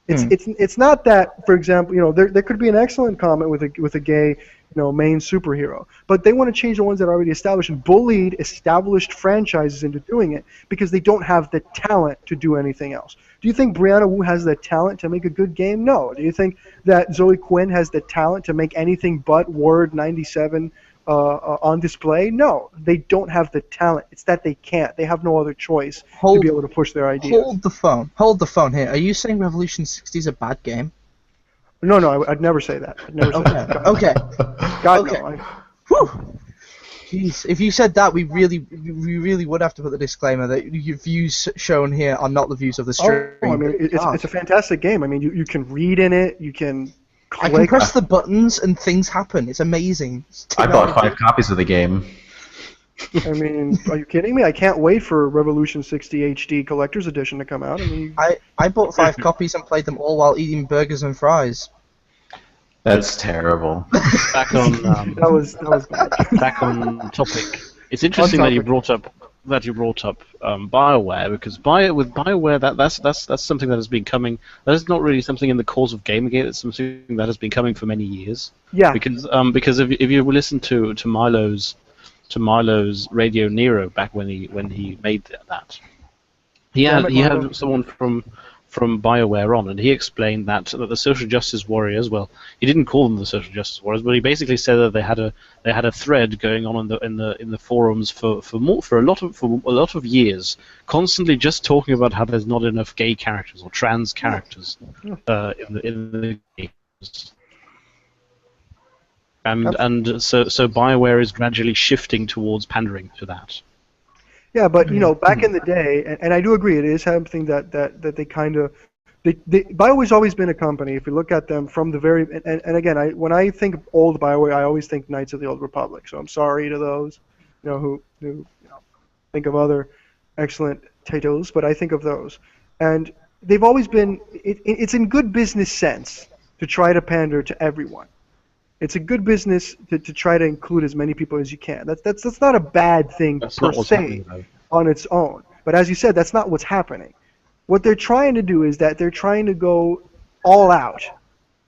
It's not that, for example, there could be an excellent comic with a gay main superhero, but they want to change the ones that are already established and bullied established franchises into doing it because they don't have the talent to do anything else. Do you think Brianna Wu has the talent to make a good game? No. Do you think that Zoe Quinn has the talent to make anything but Word 97 on display? No, they don't have the talent. It's that they can't. They have no other choice to be able to push their ideas. Hold the phone here. Are you saying Revolution 60 is a bad game? No, I'd never say that. I'd never say that. Okay. God, okay. no. Whew. Jeez, if you said that, we really would have to put the disclaimer that your views shown here are not the views of the stream. Oh, I mean, it's a fantastic game. I mean, you can read in it. You can click. I can press the buttons and things happen. It's amazing. I bought 5 copies of the game. I mean, are you kidding me? I can't wait for Revolution 60 HD Collector's Edition to come out. I bought 5 copies and played them all while eating burgers and fries. That's terrible. Back on that was bad. Back on topic. It's interesting that you brought up BioWare, because with BioWare that's something that has been coming. That is not really something in the cause of Gamergate. It's something that has been coming for many years. Yeah. Because if you listen to Milo's Radio Nero back when he made that, he had someone from BioWare on, and he explained that the social justice warriors, well, he didn't call them the social justice warriors, but he basically said that they had a thread going on in the forums for a lot of years, constantly just talking about how there's not enough gay characters or trans characters in the games. And so BioWare is gradually shifting towards pandering to that. Yeah, but back in the day, and I do agree, it is something that they kind of. BioWare's always been a company. If you look at them from the very, and again, when I think of old BioWare, I always think Knights of the Old Republic. So I'm sorry to those, who think of other excellent titles, but I think of those, and they've always been. It's in good business sense to try to pander to everyone. It's a good business to try to include as many people as you can. That's not a bad thing per se on its own. But as you said, that's not what's happening. What they're trying to do is that they're trying to go all out.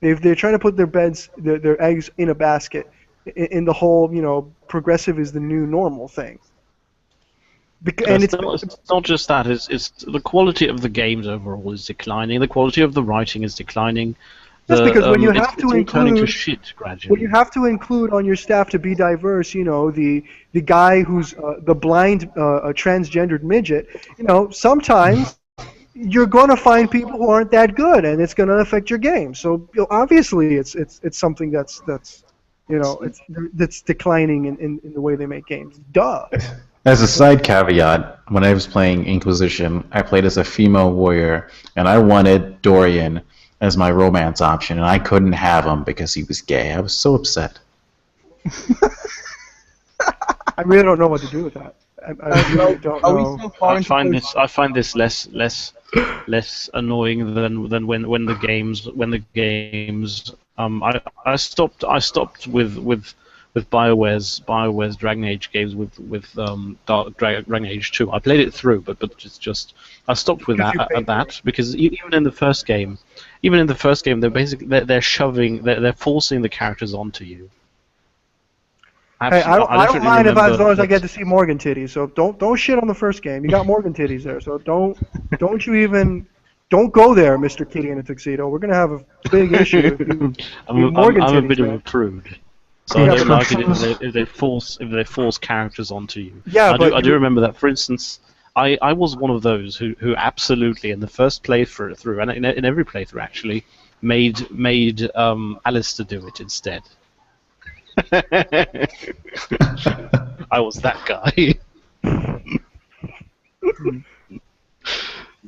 They're trying to put their eggs in a basket in the whole, progressive is the new normal thing. And it's not just that. It's the quality of the games overall is declining. The quality of the writing is declining. Just because when you have to turning to shit gradually. When you have to include on your staff to be diverse, the guy who's the blind transgendered midget, sometimes you're going to find people who aren't that good, and it's going to affect your game. So obviously, it's something that's declining in the way they make games. Duh. As a side caveat, when I was playing Inquisition, I played as a female warrior, and I wanted Dorian as my romance option, and I couldn't have him because he was gay. I was so upset. I really don't know what to do with that. I really don't know. I find this less annoying than when the games. I stopped with BioWare's Dragon Age games with Dragon Age 2. I played it through, but it's just I stopped with that because even in the first game, they're basically they're forcing the characters onto you. Hey, I don't mind as long as I get to see Morgan titties. So don't shit on the first game. You got Morgan titties there, so don't go there, Mr. Kitty in a tuxedo. We're gonna have a big issue. I'm a bit of a prude. So I don't like it if they force characters onto you. Yeah, I do remember that. For instance, I was one of those who absolutely in the first playthrough and in every playthrough actually, made Alistair do it instead. I was that guy.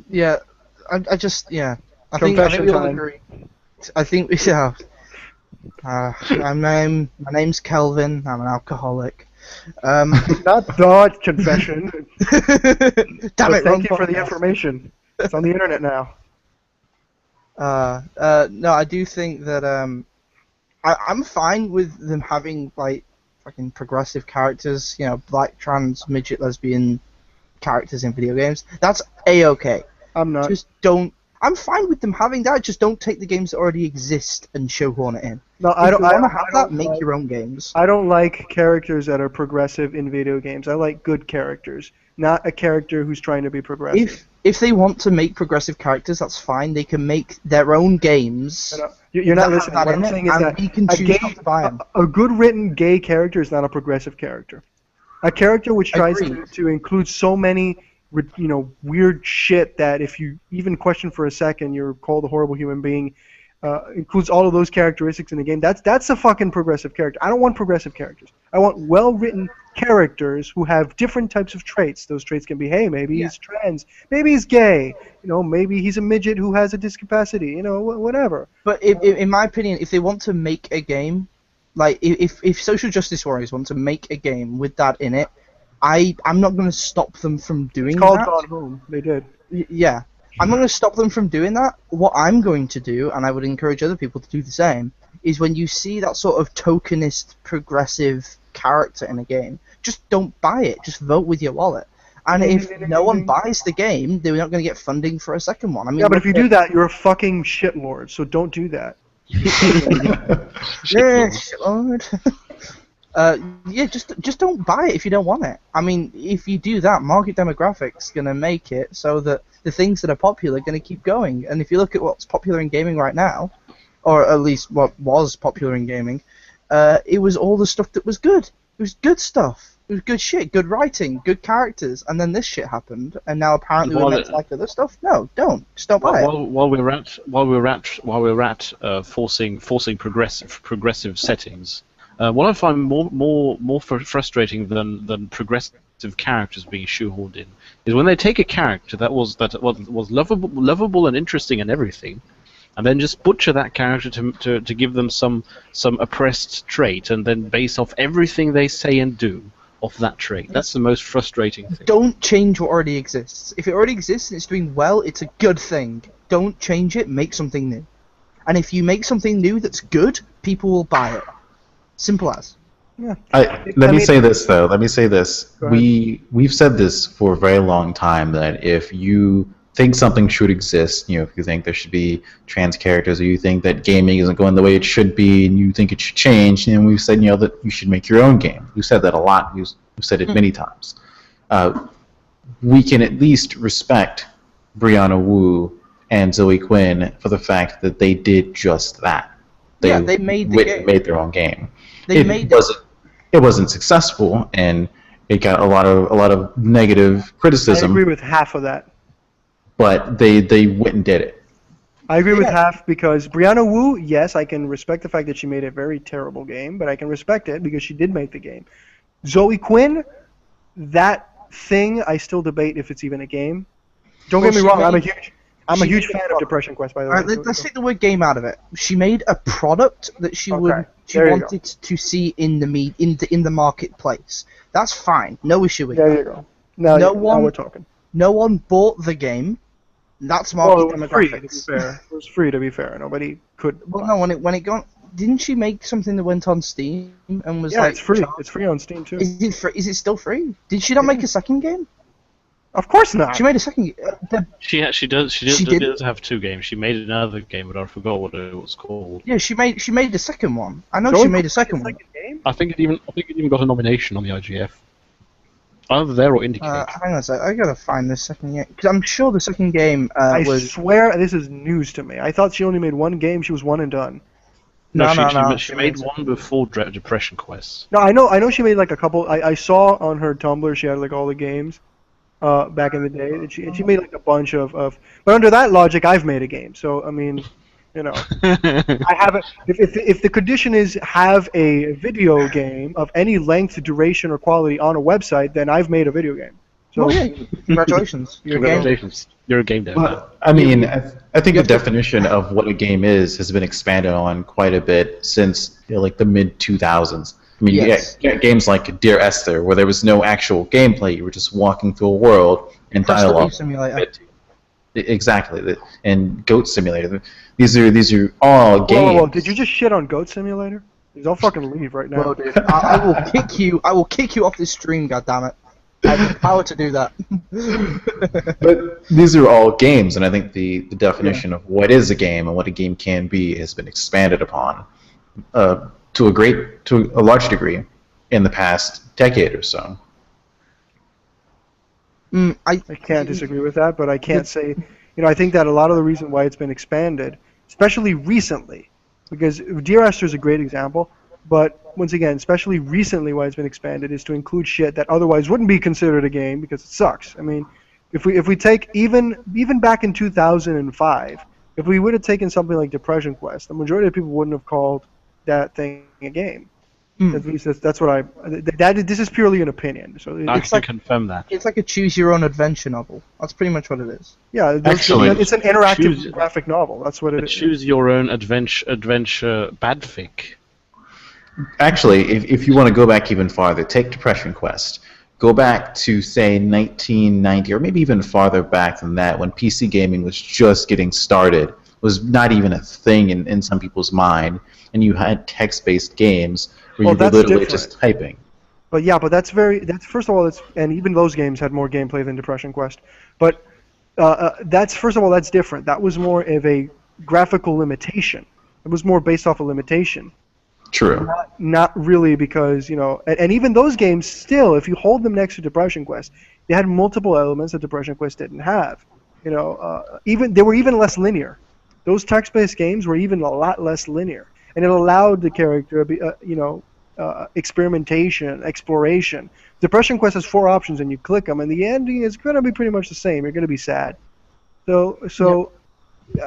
Yeah, I just I think Confession we all time. agree. I think my name's Kelvin. I'm an alcoholic. Not the confession. Damn it! Thank you for the information. It's on the internet now. No, I do think that I'm fine with them having like fucking progressive characters, black, trans, midget, lesbian characters in video games. That's a-okay. I'm not. Just don't. I'm fine with them having that. Just don't take the games that already exist and shoehorn it in. No, If I don't. you I want to don't, have I that, don't make like, your own games. I don't like characters that are progressive in video games. I like good characters, not a character who's trying to be progressive. If they want to make progressive characters, that's fine. They can make their own games. You're not that have listening. that What in I'm it, saying is and that we can a choose gay, not to buy 'em. a good written gay character is not a progressive character. A character which tries to include so many, weird shit that if you even question for a second, you're called a horrible human being. Includes all of those characteristics in the game. That's a fucking progressive character. I don't want progressive characters. I want well-written characters who have different types of traits. Those traits can be, hey, maybe he's trans, maybe he's gay, maybe he's a midget who has a discapacity, whatever. But in my opinion, if they want to make a game, like if Social Justice Warriors want to make a game with that in it, I'm not going to stop them from doing It's called that. Gone Home. They did. Yeah. I'm not going to stop them from doing that. What I'm going to do, and I would encourage other people to do the same, is when you see that sort of tokenist, progressive character in a game, just don't buy it. Just vote with your wallet. And if no one buys the game, they're not going to get funding for a second one. I mean, Yeah, but if you do that, you're a fucking shitlord, so don't do that. Yeah, shitlord. Just don't buy it if you don't want it. I mean, if you do that, market demographics gonna make it so that the things that are popular are gonna keep going. And if you look at what's popular in gaming right now, or at least what was popular in gaming, it was all the stuff that was good. It was good stuff. It was good shit, good writing, good characters, and then this shit happened, and now apparently we're meant to like other stuff. No, don't. Just don't buy it. While we're at forcing progressive settings. What I find more frustrating than progressive characters being shoehorned in is when they take a character that was lovable and interesting and everything, and then just butcher that character to give them some oppressed trait, and then base off everything they say and do off that trait. That's the most frustrating thing. Don't change what already exists. If it already exists and it's doing well, it's a good thing. Don't change it. Make something new. And if you make something new that's good, people will buy it. Simple as. Yeah. Let me say this though. Let me say this. Go ahead. We've said this for a very long time that if you think something should exist, if you think there should be trans characters, or you think that gaming isn't going the way it should be, and you think it should change, and we've said that you should make your own game. We've said that a lot. We've said it many times. We can at least respect Brianna Wu and Zoe Quinn for the fact that they did just that. They made the game. Made their own game. It wasn't successful, and it got a lot of negative criticism. I agree with half of that. But they went and did it. I agree with half because Brianna Wu, yes, I can respect the fact that she made a very terrible game, but I can respect it because she did make the game. Zoe Quinn, that thing, I still debate if it's even a game. Don't get me wrong, I'm a huge fan of Depression Quest, by the way. Alright, let's take the word game out of it. She made a product that she wanted to see in the marketplace. That's fine. No issue with that. There you go. Now we're talking. No one bought the game. That's market demographics. It was free to be fair. Nobody could. Well, no, when it got, didn't she make something that went on Steam and was it's free. It's free on Steam too. Is it free? Is it still free? Did she not make a second game? Of course not. She made a second. She does have two games. She made another game, but I forgot what it was called. Yeah, she made a second one. I know she made a second one. I think it even got a nomination on the IGF. Either there or Indicate. Hang on a sec. I gotta find this second game because I'm sure the second game I swear this is news to me. I thought she only made one game. She was one and done. No. She made one before Depression Quest. No, I know she made like a couple. I saw on her Tumblr she had like all the games back in the day, and she made like a bunch of. But under that logic, I've made a game. So I mean, You know, I haven't. If the condition is have a video game of any length, duration, or quality on a website, then I've made a video game. So Oh yeah, congratulations. You're a gamer. Congratulations, you're a game dev now. Well, I mean, I think the definition of what a game is has been expanded on quite a bit since like the mid 2000s. I mean, Yes. you get games like Dear Esther, where there was no actual gameplay; you were just walking through a world and Crash the dialogue. Beef Simulator. Exactly, and Goat Simulator. These are all Whoa, games. whoa, did you just shit on Goat Simulator? Because I'll fucking leave right now. Well, dude, I will kick you. I will kick you off this stream. Goddammit. I have the power to do that. But these are all games, and I think the definition of what is a game and what a game can be has been expanded upon to a large degree in the past decade or so. I can't disagree with that, but I can't say, I think that a lot of the reason why it's been expanded, especially recently, because Dear Esther is a great example, but once again, especially recently why it's been expanded is to include shit that otherwise wouldn't be considered a game because it sucks. I mean, if we take even back in 2005, if we would have taken something like Depression Quest, the majority of people wouldn't have called that thing a game. At least that's what this is purely an opinion. So I it's can like, confirm that. It's like a choose-your-own-adventure novel. That's pretty much what it is. yeah, Actually, it's an interactive choose- graphic novel. That's what it A is. choose your own adventure badfic. Actually, if you want to go back even farther, take Depression Quest. Go back to, say, 1990, or maybe even farther back than that, when PC gaming was just getting started, was not even a thing in some people's mind, and you had text-based games where Well, you were that's literally different. just typing. But yeah, but that's first of all, and even those games had more gameplay than Depression Quest. But that's first of all, that's different. That was more of a graphical limitation. It was more based off a limitation. True. Not really because, and even those games still, if you hold them next to Depression Quest, they had multiple elements that Depression Quest didn't have. Even they were even less linear. Those text-based games were even a lot less linear, and it allowed the character to be, experimentation, exploration. Depression Quest has 4 options, and you click them, and the ending is going to be pretty much the same. You're going to be sad. So.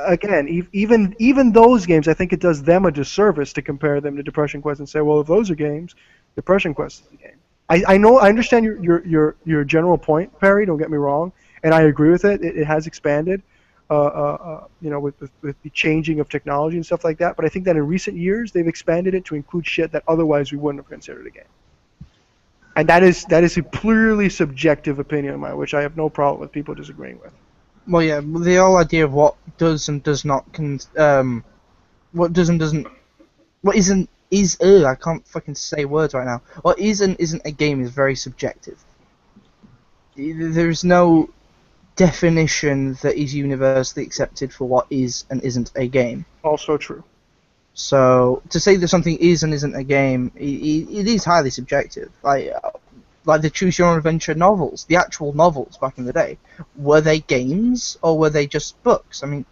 Again, even those games, I think it does them a disservice to compare them to Depression Quest and say, well, if those are games, Depression Quest is a game. I understand your general point, Perry. Don't get me wrong, and I agree with it. It has expanded, with the changing of technology and stuff like that. But I think that in recent years they've expanded it to include shit that otherwise we wouldn't have considered a game. And that is a purely subjective opinion of mine, which I have no problem with people disagreeing with. Well, yeah, the whole idea of what does and does not what does and doesn't, what isn't is I can't fucking say words right now. What is and isn't a game is very subjective. There's no definition that is universally accepted for what is and isn't a game. Also true. So to say that something is and isn't a game, it is highly subjective. Like the Choose Your Own Adventure novels, the actual novels back in the day, were they games or were they just books? I mean,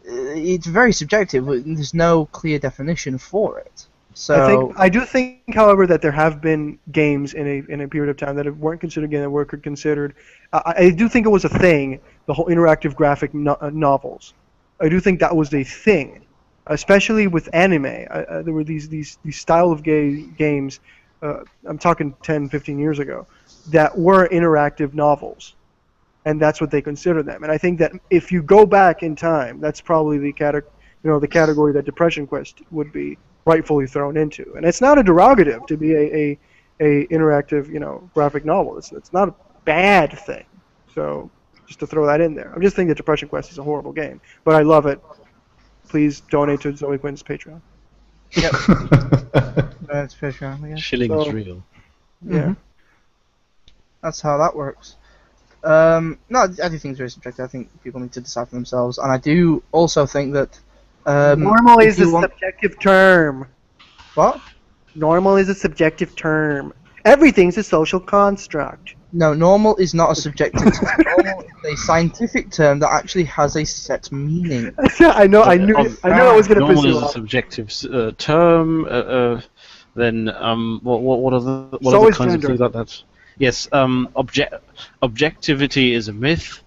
it's very subjective. There's no clear definition for it. So I do think, however, that there have been games in a period of time that weren't considered games that were considered. I do think it was a thing. The whole interactive graphic novels. I do think that was a thing, especially with anime. There were these style of games. I'm talking 10, 15 years ago, that were interactive novels, and that's what they consider them. And I think that if you go back in time, that's probably the category that Depression Quest would be rightfully thrown into. And it's not a derogative to be a interactive, graphic novel. It's not a bad thing. So just to throw that in there, I'm just thinking that Depression Quest is a horrible game, but I love it. Please donate to Zoe Quinn's Patreon. yep. That's Patreon, I guess. Shilling So- is real. Yeah. That's how that works. No, I do think it's very subjective. I think people need to decide for themselves, and I do also think that Normal if is a you want- subjective term. What? Normal is a subjective term. Everything's a social construct. No, normal is not a subjective term. Normal is a scientific term that actually has a set meaning. I know. I knew. I was going to piss Normal you is a off. subjective term. Then what are the So other is kinds gender. of things like that? Yes. Objectivity is a myth.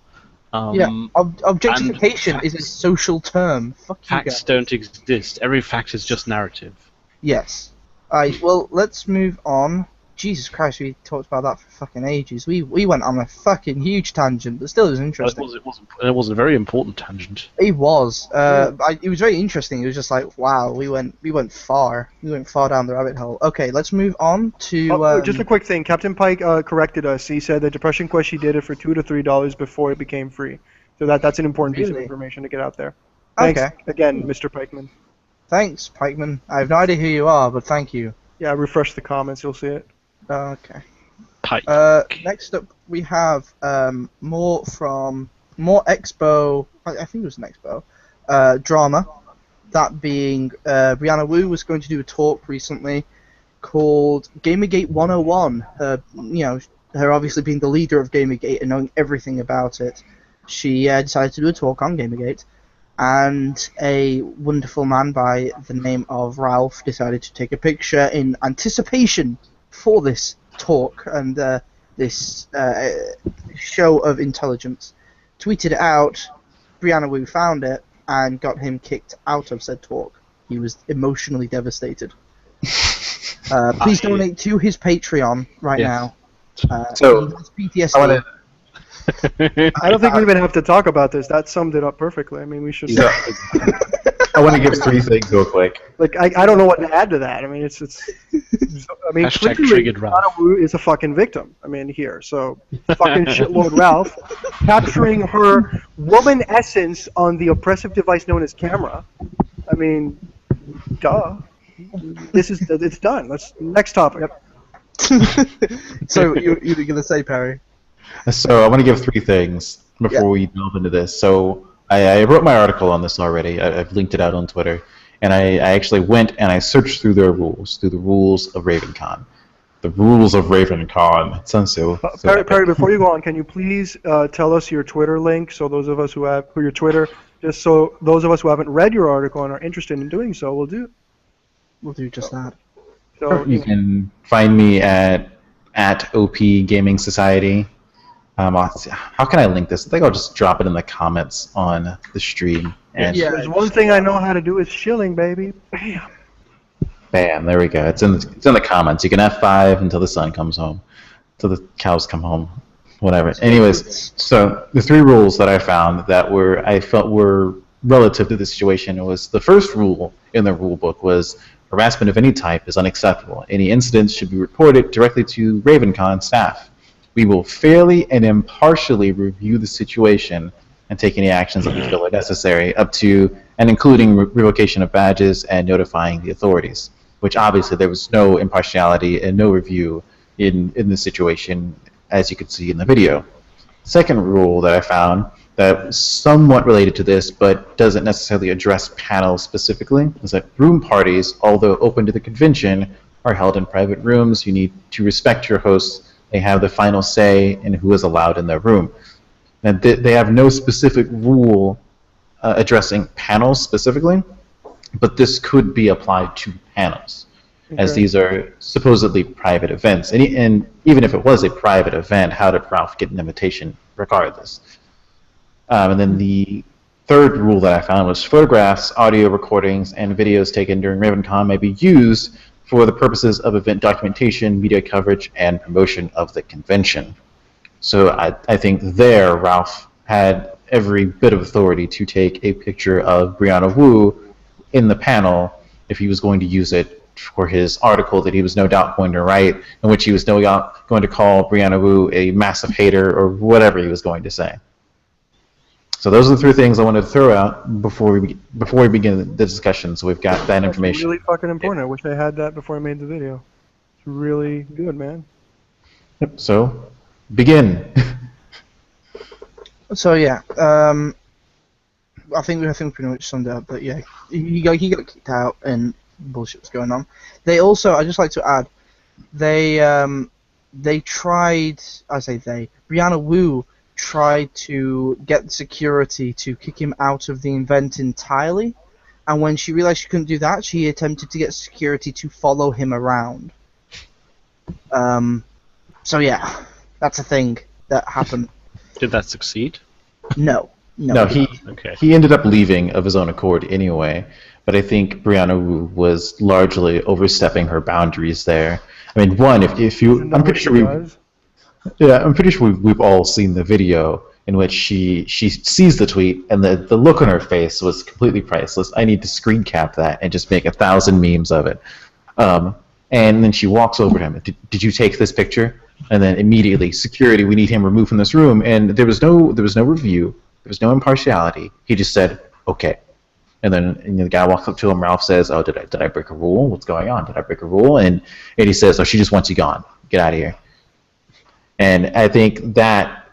Objectification and is a social term. Fuck you Facts guys. don't exist. Every fact is just narrative. Yes. Well, let's move on. Jesus Christ, we talked about that for fucking ages. We went on a fucking huge tangent, but still it was interesting. It was a very important tangent. It was. It was very interesting. It was just like, wow, we went far. We went far down the rabbit hole. Okay, let's move on to. Just a quick thing. Captain Pike corrected us. He said that Depression Quest, she did it for $2 to $3 before it became free. So that's an important piece of Really? information to get out there. Thanks again, Mr. Pikeman. Thanks, Pikeman. I have no idea who you are, but thank you. Yeah, refresh the comments. You'll see it. Okay. Pike. Next up, we have more Expo. I think it was an Expo drama. That being Brianna Wu was going to do a talk recently called Gamergate 101. Her obviously being the leader of Gamergate and knowing everything about it, she decided to do a talk on Gamergate, and a wonderful man by the name of Ralph decided to take a picture in anticipation for this talk and this show of intelligence. Tweeted it out, Brianna Wu found it, and got him kicked out of said talk. He was emotionally devastated. Please donate to his Patreon right now. So, he has PTSD. I don't think we even have to talk about this. That summed it up perfectly. I mean, we should. Yeah. I want to give 3 things real quick. Like, I don't know what to add to that. I mean, it's I mean, Hashtag clearly, triggered Ralph. Brianna Wu is a fucking victim. I mean, here. So, fucking shitload Ralph capturing her woman essence on the oppressive device known as camera. I mean, duh. It's done. Next topic. So, you were going to say, Perry? So I want to give 3 things before we delve into this. So I wrote my article on this already. I've linked it out on Twitter. And I actually went and I searched through the rules of RavenCon. The rules of RavenCon. It sounds so Perry, before you go on, can you please tell us your Twitter link, so those of us who your Twitter, just so those of us who haven't read your article and are interested in doing so will do. We'll do just that. So you can find me at OP Gaming Society. How can I link this? I think I'll just drop it in the comments on the stream. And there's one thing I know how to do is shilling, baby. Bam. Bam, there we go. It's in the comments. You can F5 until the sun comes home, until the cows come home, whatever. Anyways, so the 3 rules that I found that I felt were relative to the situation was the first rule in the rule book was harassment of any type is unacceptable. Any incidents should be reported directly to RavenCon staff. We will fairly and impartially review the situation and take any actions that we feel are necessary, up to and including revocation of badges and notifying the authorities, which obviously there was no impartiality and no review in this situation, as you could see in the video. Second rule that I found that was somewhat related to this but doesn't necessarily address panels specifically is that room parties, although open to the convention, are held in private rooms. You need to respect your hosts. They have the final say in who is allowed in their room. And they have no specific rule addressing panels specifically, but this could be applied to panels, as these are supposedly private events. And even if it was a private event, how did Ralph get an invitation regardless? And then the third rule that I found was photographs, audio recordings, and videos taken during RavenCon may be used for the purposes of event documentation, media coverage, and promotion of the convention. So I think there Ralph had every bit of authority to take a picture of Brianna Wu in the panel if he was going to use it for his article that he was no doubt going to write, in which he was no doubt going to call Brianna Wu a massive hater or whatever he was going to say. So those are the 3 things I wanted to throw out before we begin the discussion. So we've got that information. It's really fucking important. I wish I had that before I made the video. It's really good, man. Yep. So begin. So yeah, I think we pretty much summed it up. But yeah, he got kicked out and bullshit was going on. They also, I just like to add, they tried. Brianna Wu tried to get security to kick him out of the event entirely, and when she realized she couldn't do that, she attempted to get security to follow him around. So yeah, that's a thing that happened. Did that succeed? No. No, Okay. he ended up leaving of his own accord anyway. But I think Brianna Wu was largely overstepping her boundaries there. I mean, one, if you, Isn't that I'm what pretty she sure we, does? yeah, I'm pretty sure we've all seen the video in which she sees the tweet and the look on her face was completely priceless. I need to screen cap that and just make 1,000 memes of it. And then she walks over to him. Did you take this picture? And then immediately, security, we need him removed from this room. And there was no review. There was no impartiality. He just said, okay. And then the guy walks up to him. Ralph says, "Oh, did I break a rule? What's going on? Did I break a rule?" And he says, "Oh, she just wants you gone. Get out of here." And I think that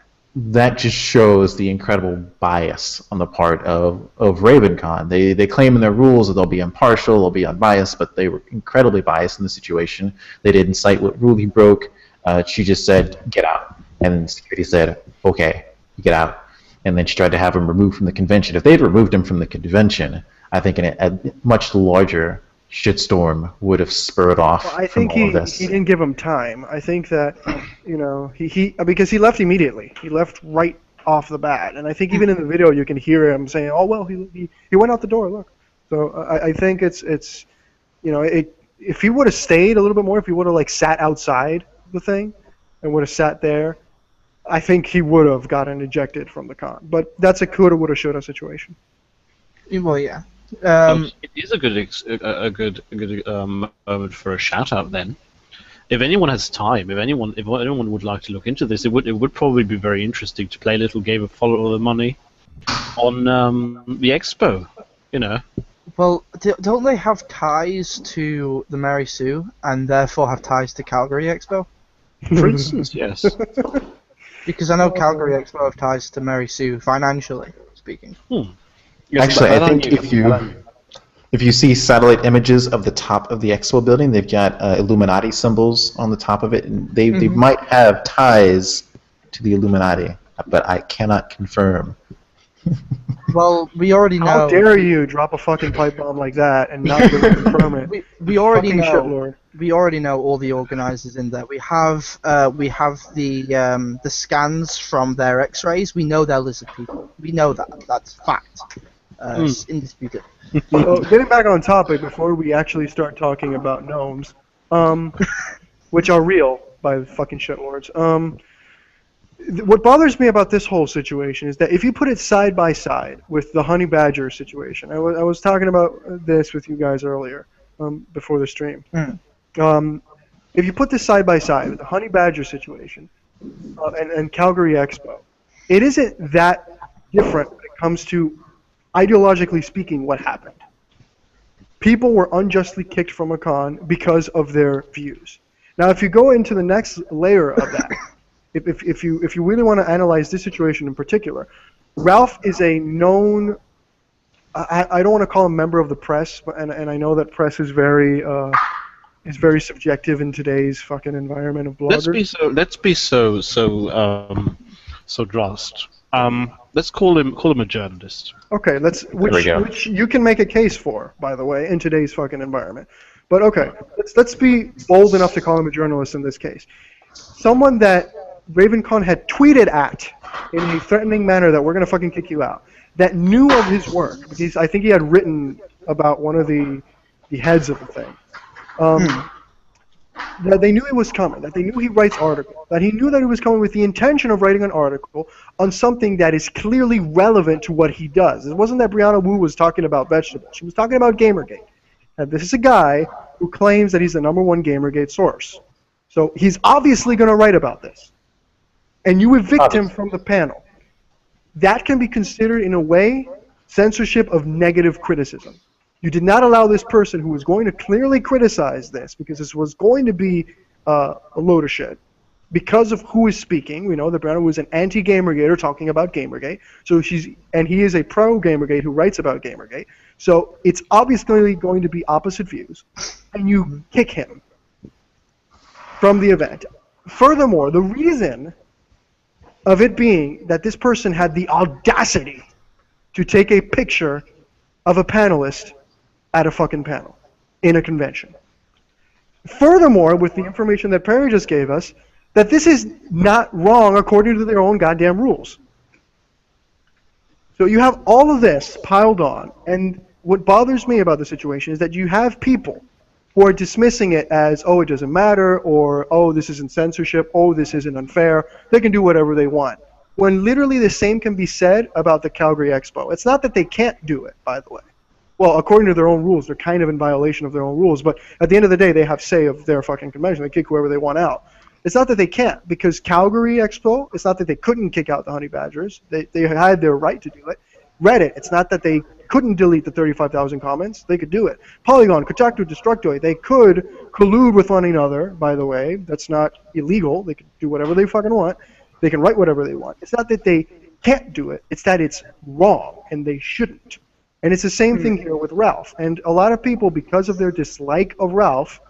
just shows the incredible bias on the part of RavenCon. They claim in their rules that they'll be impartial, they'll be unbiased, but they were incredibly biased in the situation. They didn't cite what rule he broke. She just said, "Get out." And security said, "Okay, you get out." And then she tried to have him removed from the convention. If they had removed him from the convention, I think a much larger shitstorm would have spurred off Well, I from think all of this. he didn't give him time. I think that, he because he left immediately. He left right off the bat. And I think even in the video you can hear him saying, "Oh, well, he went out the door, look." So I think it's if he would have stayed a little bit more, if he would have like sat outside the thing and would have sat there, I think he would have gotten ejected from the con. But that's a coulda, woulda, shoulda situation. Well, yeah. It is a good moment for a shout out then. If anyone has time, if anyone would like to look into this, it would probably be very interesting to play a little game of Follow the Money on the expo. Well, don't they have ties to the Mary Sue and therefore have ties to Calgary Expo? For instance, yes. Because I know Calgary Expo have ties to Mary Sue financially speaking. Yes, Actually, that I think knew. if you see satellite images of the top of the expo building, they've got Illuminati symbols on the top of it, and they might have ties to the Illuminati, but I cannot confirm. Well, we already know. How dare you drop a fucking pipe bomb like that and not confirm it? We already Fucking know. shitlord. We already know all the organizers in there. We have the scans from their X-rays. We know they're lizard people. We know that. That's fact. It's indisputed. So getting back on topic before we actually start talking about gnomes, which are real by the fucking shitlords. What bothers me about this whole situation is that if you put it side by side with the honey badger situation, I was talking about this with you guys earlier before the stream. If you put this side by side with the honey badger situation and Calgary Expo, it isn't that different when it comes to ideologically speaking what happened. People were unjustly kicked from a con because of their views. Now, if you go into the next layer of that, if you really want to analyze this situation in particular, Ralph is a known. I don't want to call him member of the press, and I know that press is very subjective in today's fucking environment of bloggers. Let's be so drust. Let's call him a journalist. Okay, which you can make a case for, by the way, in today's fucking environment. But okay, let's be bold enough to call him a journalist in this case. Someone that RavenCon had tweeted at in a threatening manner that we're gonna fucking kick you out. That knew of his work because I think he had written about one of the heads of the thing. That they knew he was coming, that they knew he writes articles, that he knew that he was coming with the intention of writing an article on something that is clearly relevant to what he does. It wasn't that Brianna Wu was talking about vegetables. She was talking about Gamergate. And this is a guy who claims that he's the #1 Gamergate source. So he's obviously going to write about this. And you evict him from the panel. That can be considered, in a way, censorship of negative criticism. You did not allow this person who was going to clearly criticize this, because this was going to be a load of shit, because of who is speaking. We know that Brianna was an anti-Gamergater talking about Gamergate, and he is a pro-Gamergate who writes about Gamergate. So it's obviously going to be opposite views, and you kick him from the event. Furthermore, the reason of it being that this person had the audacity to take a picture of a panelist at a fucking panel in a convention. Furthermore, with the information that Perry just gave us, that this is not wrong according to their own goddamn rules. So you have all of this piled on, and what bothers me about the situation is that you have people who are dismissing it as, oh, it doesn't matter, or, oh, this isn't censorship, oh, this isn't unfair, they can do whatever they want. When literally the same can be said about the Calgary Expo. It's not that they can't do it, by the way. Well, according to their own rules, they're kind of in violation of their own rules, but at the end of the day, they have say of their fucking convention. They kick whoever they want out. It's not that they can't, because Calgary Expo, it's not that they couldn't kick out the Honey Badgers. They had their right to do it. Reddit, it's not that they couldn't delete the 35,000 comments. They could do it. Polygon, Kotaku, Destructoid, they could collude with one another, by the way. That's not illegal. They can do whatever they fucking want. They can write whatever they want. It's not that they can't do it. It's that it's wrong, and they shouldn't. And it's the same thing here with Ralph. And a lot of people, because of their dislike of Ralph,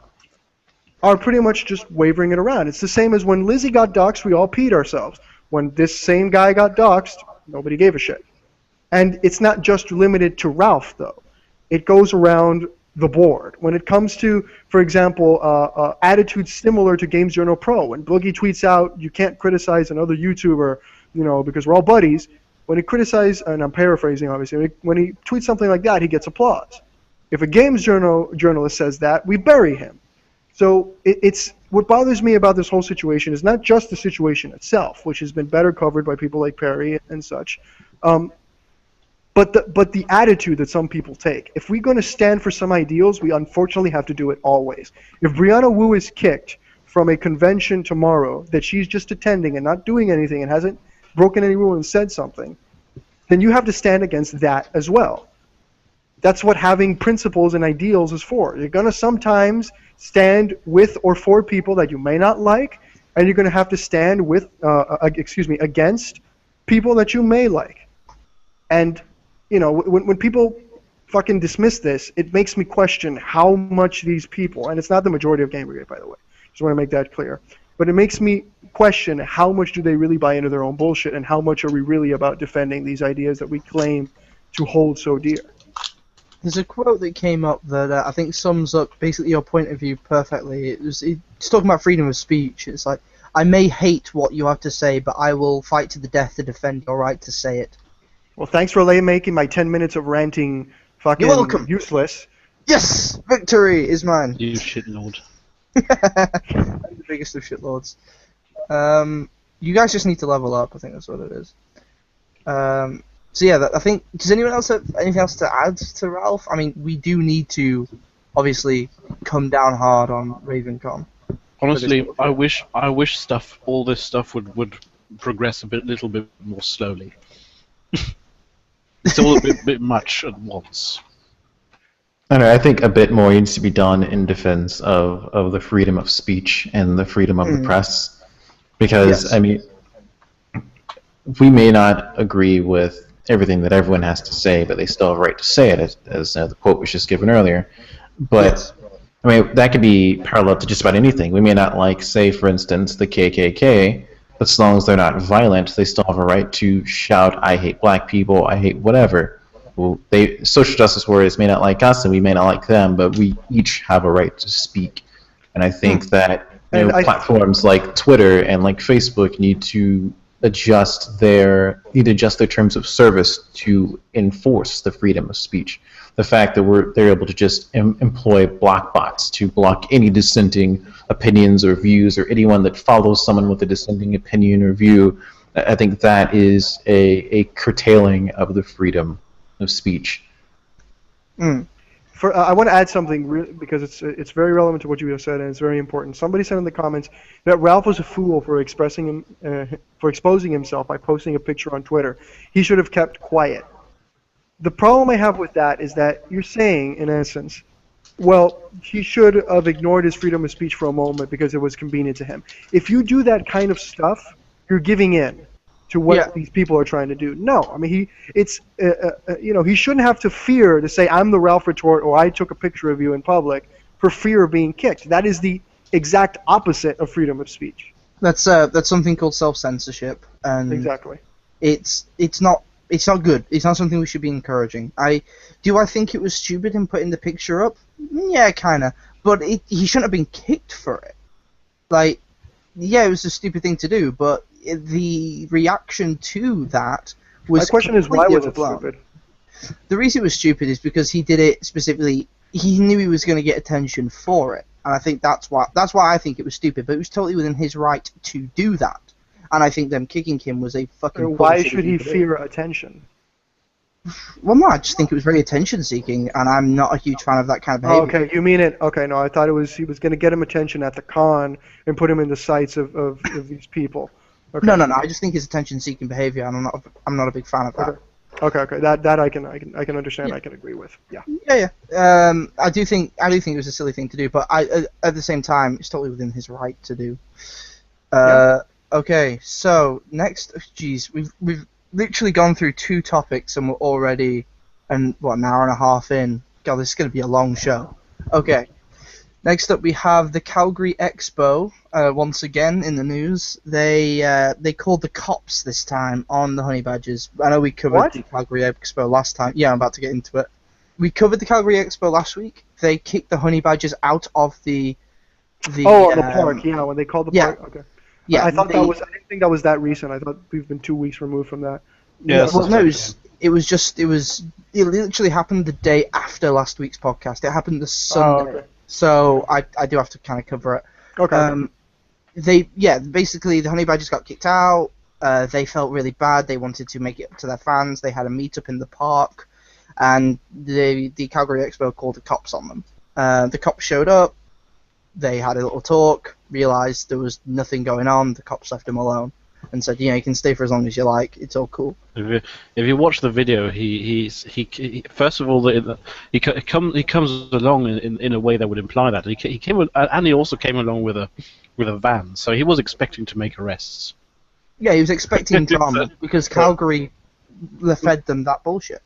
are pretty much just wavering it around. It's the same as when Lizzie got doxxed, we all peed ourselves. When this same guy got doxxed, nobody gave a shit. And it's not just limited to Ralph, though. It goes around the board. When it comes to, for example, attitudes similar to Games Journal Pro, when Boogie tweets out, you can't criticize another YouTuber, because we're all buddies. When he criticizes, and I'm paraphrasing, obviously, when he tweets something like that, he gets applause. If a Games Journal journalist says that, we bury him. So it's what bothers me about this whole situation is not just the situation itself, which has been better covered by people like Perry and such, but the attitude that some people take. If we're going to stand for some ideals, we unfortunately have to do it always. If Brianna Wu is kicked from a convention tomorrow that she's just attending and not doing anything and hasn't broken any rule and said something, then you have to stand against that as well. That's what having principles and ideals is for. You're going to sometimes stand with or for people that you may not like, and you're going to have to stand with, against people that you may like. And when people fucking dismiss this, it makes me question how much these people, and it's not the majority of Gamergate, by the way, just want to make that clear, but it makes me question how much do they really buy into their own bullshit, and how much are we really about defending these ideas that we claim to hold so dear. There's a quote that came up that I think sums up basically your point of view perfectly. It's talking about freedom of speech. It's like, I may hate what you have to say, but I will fight to the death to defend your right to say it. Well, thanks for making my 10 minutes of ranting fucking You're welcome. Useless. Yes! Victory is mine! You shitlord. I'm the biggest of shitlords. You guys just need to level up, I think that's what it is. So yeah, I think, does anyone else have anything else to add to Ralph? I mean, we do need to, obviously, come down hard on RavenCon. Honestly, I wish all this stuff would progress a little bit more slowly. It's all a bit much at once. I don't know, I think a bit more needs to be done in defense of the freedom of speech and the freedom of the press. Because, yes. I mean, we may not agree with everything that everyone has to say, but they still have a right to say it, as the quote was just given earlier. But, yes. I mean, that could be parallel to just about anything. We may not like, say, for instance, the KKK, but as long as they're not violent, they still have a right to shout, I hate black people, I hate whatever. Well, social justice warriors may not like us, and we may not like them, but we each have a right to speak. And I think that platforms like Twitter and like Facebook need to adjust their terms of service to enforce the freedom of speech. The fact that they're able to just employ block bots to block any dissenting opinions or views, or anyone that follows someone with a dissenting opinion or view, I think that is a curtailing of the freedom of speech. I want to add something because it's very relevant to what you have said, and it's very important. Somebody said in the comments that Ralph was a fool for exposing himself by posting a picture on Twitter. He should have kept quiet. The problem I have with that is that you're saying, in essence, well, he should have ignored his freedom of speech for a moment because it was convenient to him. If you do that kind of stuff, you're giving in to what these people are trying to do. No, I mean, he shouldn't have to fear to say, I'm the Ralph retort, or I took a picture of you in public, for fear of being kicked. That is the exact opposite of freedom of speech. That's something called self-censorship, and exactly. It's not good. It's not something we should be encouraging. I think it was stupid him putting the picture up? Yeah, kinda. But he shouldn't have been kicked for it. Like, yeah, it was a stupid thing to do, but the reaction to that My question is, why completely was it overblown. stupid? The reason it was stupid is because he did it specifically. He knew he was going to get attention for it, and I think that's why I think it was stupid. But it was totally within his right to do that, and I think them kicking him was a fucking. Why bullshit should he thing to do. fear attention? Well, no, I just think it was very attention-seeking, and I'm not a huge fan of that kind of behavior. Oh, okay, you mean it? Okay, no, I thought he was going to get him attention at the con and put him in the sights of these people. Okay. No. I just think it's attention-seeking behavior, and I'm not a big fan of that. Okay. That I can understand. Yeah. I can agree with. Yeah. Yeah. I do think it was a silly thing to do, but at the same time, it's totally within his right to do. Okay, so next, geez, we've literally gone through 2 topics and we're already an hour and a half in. God, this is going to be a long show. Okay. Next up, we have the Calgary Expo. Once again in the news, they called the cops this time on the honey badgers. I know we covered the Calgary Expo last time. Yeah, I'm about to get into it. We covered the Calgary Expo last week. They kicked the honey badgers out of the the park. Yeah, when they called the park. Okay. Yeah, I didn't think that was that recent. I thought we've been 2 weeks removed from that. Yeah. Well, no, it literally happened the day after last week's podcast. It happened the Sunday. Okay. So I do have to kind of cover it. Okay. Basically the honey badgers got kicked out. They felt really bad. They wanted to make it up to their fans. They had a meet-up in the park, and the Calgary Expo called the cops on them. The cops showed up. They had a little talk, realised there was nothing going on. The cops left him alone and said, you can stay for as long as you like. It's all cool. If you watch the video, he first of all he comes along in a way that would imply that he came, and he also came along with a van, so he was expecting to make arrests. Yeah, he was expecting drama because Calgary fed them that bullshit.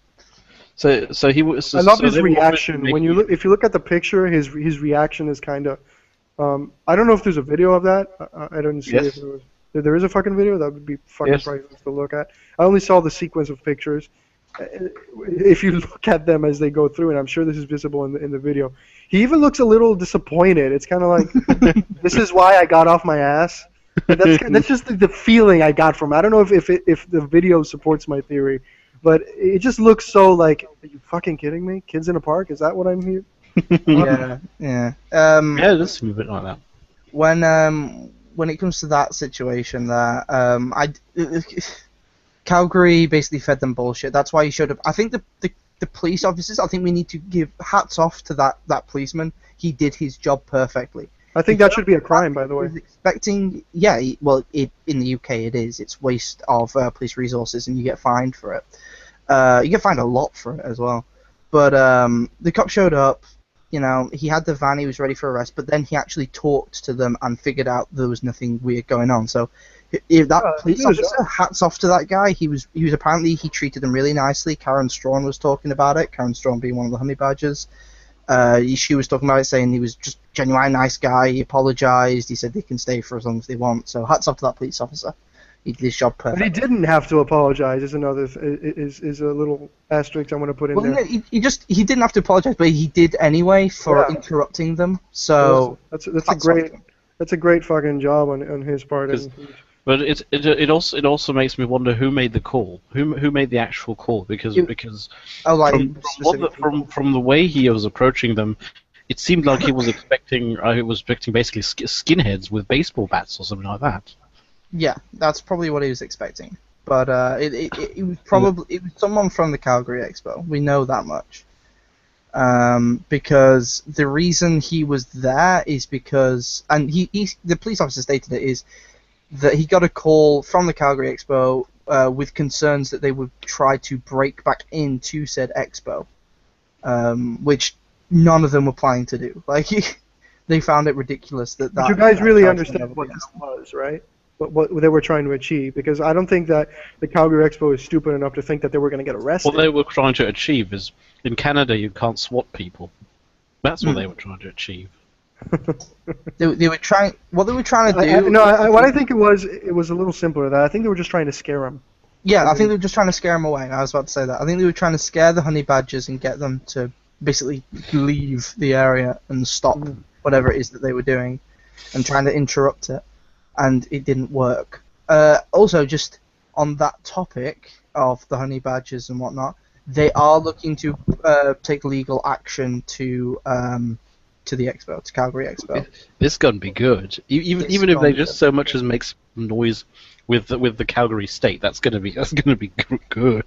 So he was. I love his reaction if you look at the picture, his reaction is kind of. I don't know if there's a video of that. I didn't see if there is a fucking video. That would be fucking priceless to look at. I only saw the sequence of pictures. If you look at them as they go through, and I'm sure this is visible in the video, he even looks a little disappointed. It's kind of like, this is why I got off my ass. That's just the feeling I got from it. I don't know if the video supports my theory, but it just looks so like, are you fucking kidding me? Kids in a park? Is that what I'm here? Yeah. Yeah, it does seem a bit like that. When it comes to that situation, there, Calgary basically fed them bullshit. That's why he showed up. I think the police officers. I think we need to give hats off to that policeman. He did his job perfectly. I think that should be a crime, by the way. In the UK it is. It's waste of police resources, and you get fined for it. You get fined a lot for it as well. But the cop showed up. He had the van. He was ready for arrest. But then he actually talked to them and figured out there was nothing weird going on. So, if that police officer, hats off to that guy. He was apparently he treated them really nicely. Karen Strawn was talking about it. Karen Strawn being one of the honey badgers. She was talking about it, saying he was just genuine nice guy. He apologized. He said they can stay for as long as they want. So hats off to that police officer. He did his job perfectly. But he didn't have to apologize. Is a little asterisk I want to put in there. No, he didn't have to apologize, but he did anyway for interrupting them. So that's a great fucking job on his part. But it also makes me wonder who made the call, who made the actual call, because from the way he was approaching them, it seemed like he was expecting basically skinheads with baseball bats or something like that. Yeah, that's probably what he was expecting. But it was someone from the Calgary Expo. We know that much. Because the reason he was there is because, and the police officer stated it, is that he got a call from the Calgary Expo with concerns that they would try to break back into said expo, which none of them were planning to do. Like, they found it ridiculous that. But you guys really understand what this was, right? What they were trying to achieve, because I don't think that the Calgary Expo is stupid enough to think that they were going to get arrested. What they were trying to achieve is, in Canada, you can't swat people. That's what they were trying to achieve. They were trying. What they were trying to do. What I think it was a little simpler than that. I think they were just trying to scare them. Yeah, I think they were just trying to scare them away. I was about to say that. I think they were trying to scare the honey badgers and get them to basically leave the area and stop whatever it is that they were doing, and trying to interrupt it. And it didn't work. Also, just on that topic of the honey badgers and whatnot, they are looking to take legal action to the expo, to Calgary Expo. This gonna be good. Even if they just so much as make some noise with the Calgary state, that's gonna be good.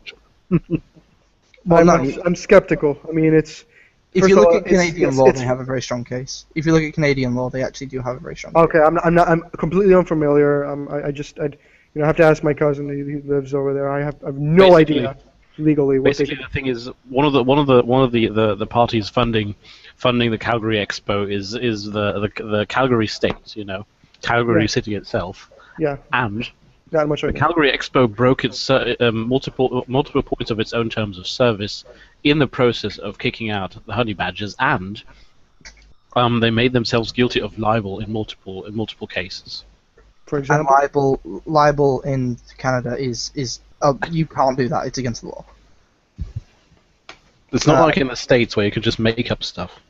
Well, I'm skeptical. I mean, it's. If you look at Canadian law, they have a very strong case. If you look at Canadian law, they actually do have a very strong case. Okay, I'm completely unfamiliar. I have to ask my cousin who lives over there. I have no idea legally what basically the thing is one of the parties funding the Calgary Expo is the Calgary state, Calgary city itself. Yeah. And not much. The Calgary Expo broke its multiple points of its own terms of service in the process of kicking out the honey badgers, and they made themselves guilty of libel in multiple cases. For example, and libel in Canada is you can't do that. It's against the law. It's not like in the States where you can just make up stuff.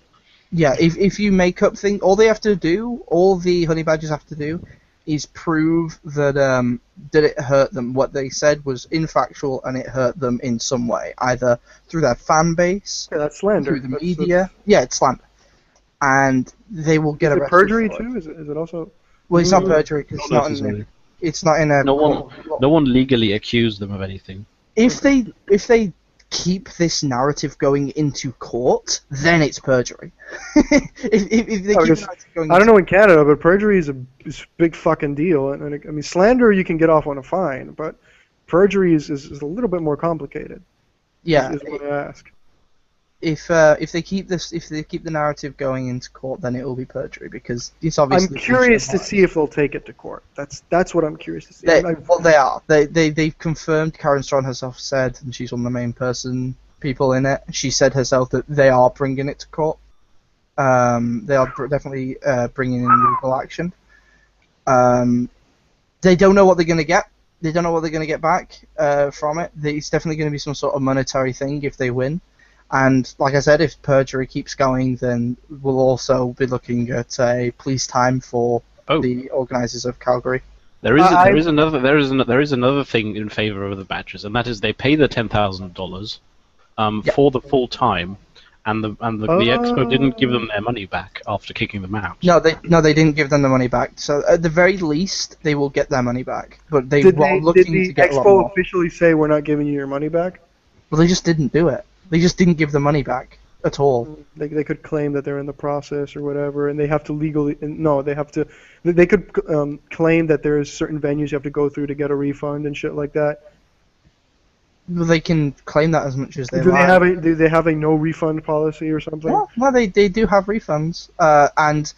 Yeah, if you make up things, all the honey badgers have to do is prove that it hurt them. What they said was infactual and it hurt them in some way, either through their fan base, that's slander, through the media. Yeah, it's slander, and they will get arrested. Perjury too? Is it also? Well, it's not perjury because it's not in a. No one legally accused them of anything. If they keep this narrative going into court, then it's perjury. if they keep going I don't know in Canada, but perjury is a big fucking deal. And I mean, slander you can get off on a fine, but perjury is a little bit more complicated. Yeah. Is what I ask. If they keep the narrative going into court, then it will be perjury because it's obviously. I'm curious to see if they'll take it to court. That's what I'm curious to see. They are. They've confirmed. Karen Strawn herself said, and she's one of the main people in it. She said herself that they are bringing it to court. They are definitely bringing in legal action. They don't know what they're going to get. They don't know what they're going to get back from it. It's definitely going to be some sort of monetary thing if they win. And like I said, if perjury keeps going, then we'll also be looking at a police time for the organisers of Calgary. There is another thing in favour of the badgers, and that is they pay the $10,000 for the full time, and the expo didn't give them their money back after kicking them out. No, they didn't give them the money back. So at the very least, they will get their money back. But they were looking to get a lot more. Did the expo officially say we're not giving you your money back? Well, they just didn't do it. They just didn't give the money back at all. They could claim that they're in the process or whatever, and they have to legally. No, they have to. They could claim that there's certain venues you have to go through to get a refund and shit like that. Well, they can claim that as much as they like. Do they have a no refund policy or something? Well, they do have refunds, and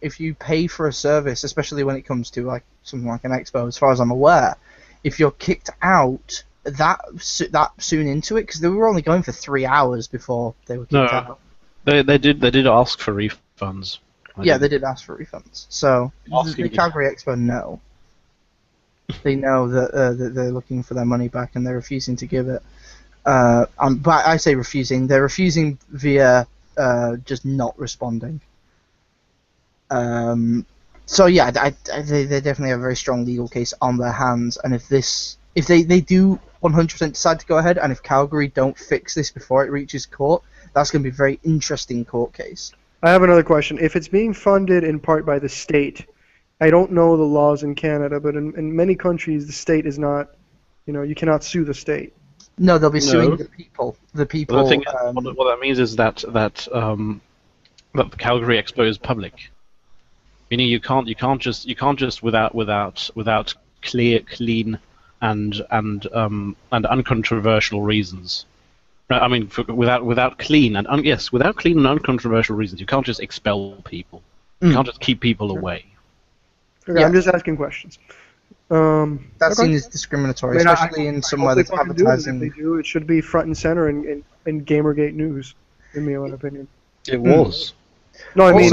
if you pay for a service, especially when it comes to like something like an expo, as far as I'm aware, if you're kicked out that soon into it, because they were only going for 3 hours before they were kicked out. They did ask for refunds. They did ask for refunds. So the Calgary Expo know. They know that they're looking for their money back and they're refusing to give it. But I say refusing. They're refusing via just not responding. So yeah, they definitely have a very strong legal case on their hands. And if they do 100% decide to go ahead, and if Calgary don't fix this before it reaches court, that's going to be a very interesting court case. I have another question. If it's being funded in part by the state, I don't know the laws in Canada, but in many countries the state is not, you cannot sue the state. No, they'll be suing the people. The people. Well, the thing what that means is that the Calgary Expo is public. Meaning you can't just without clean and uncontroversial reasons. I mean, without clean and uncontroversial reasons, you can't just expel people. You can't just keep people away. Okay, yeah. I'm just asking questions. That seems discriminatory, especially in somewhere that's advertising. If they do, it should be front and center in Gamergate news, in my own opinion. It was. No, I mean,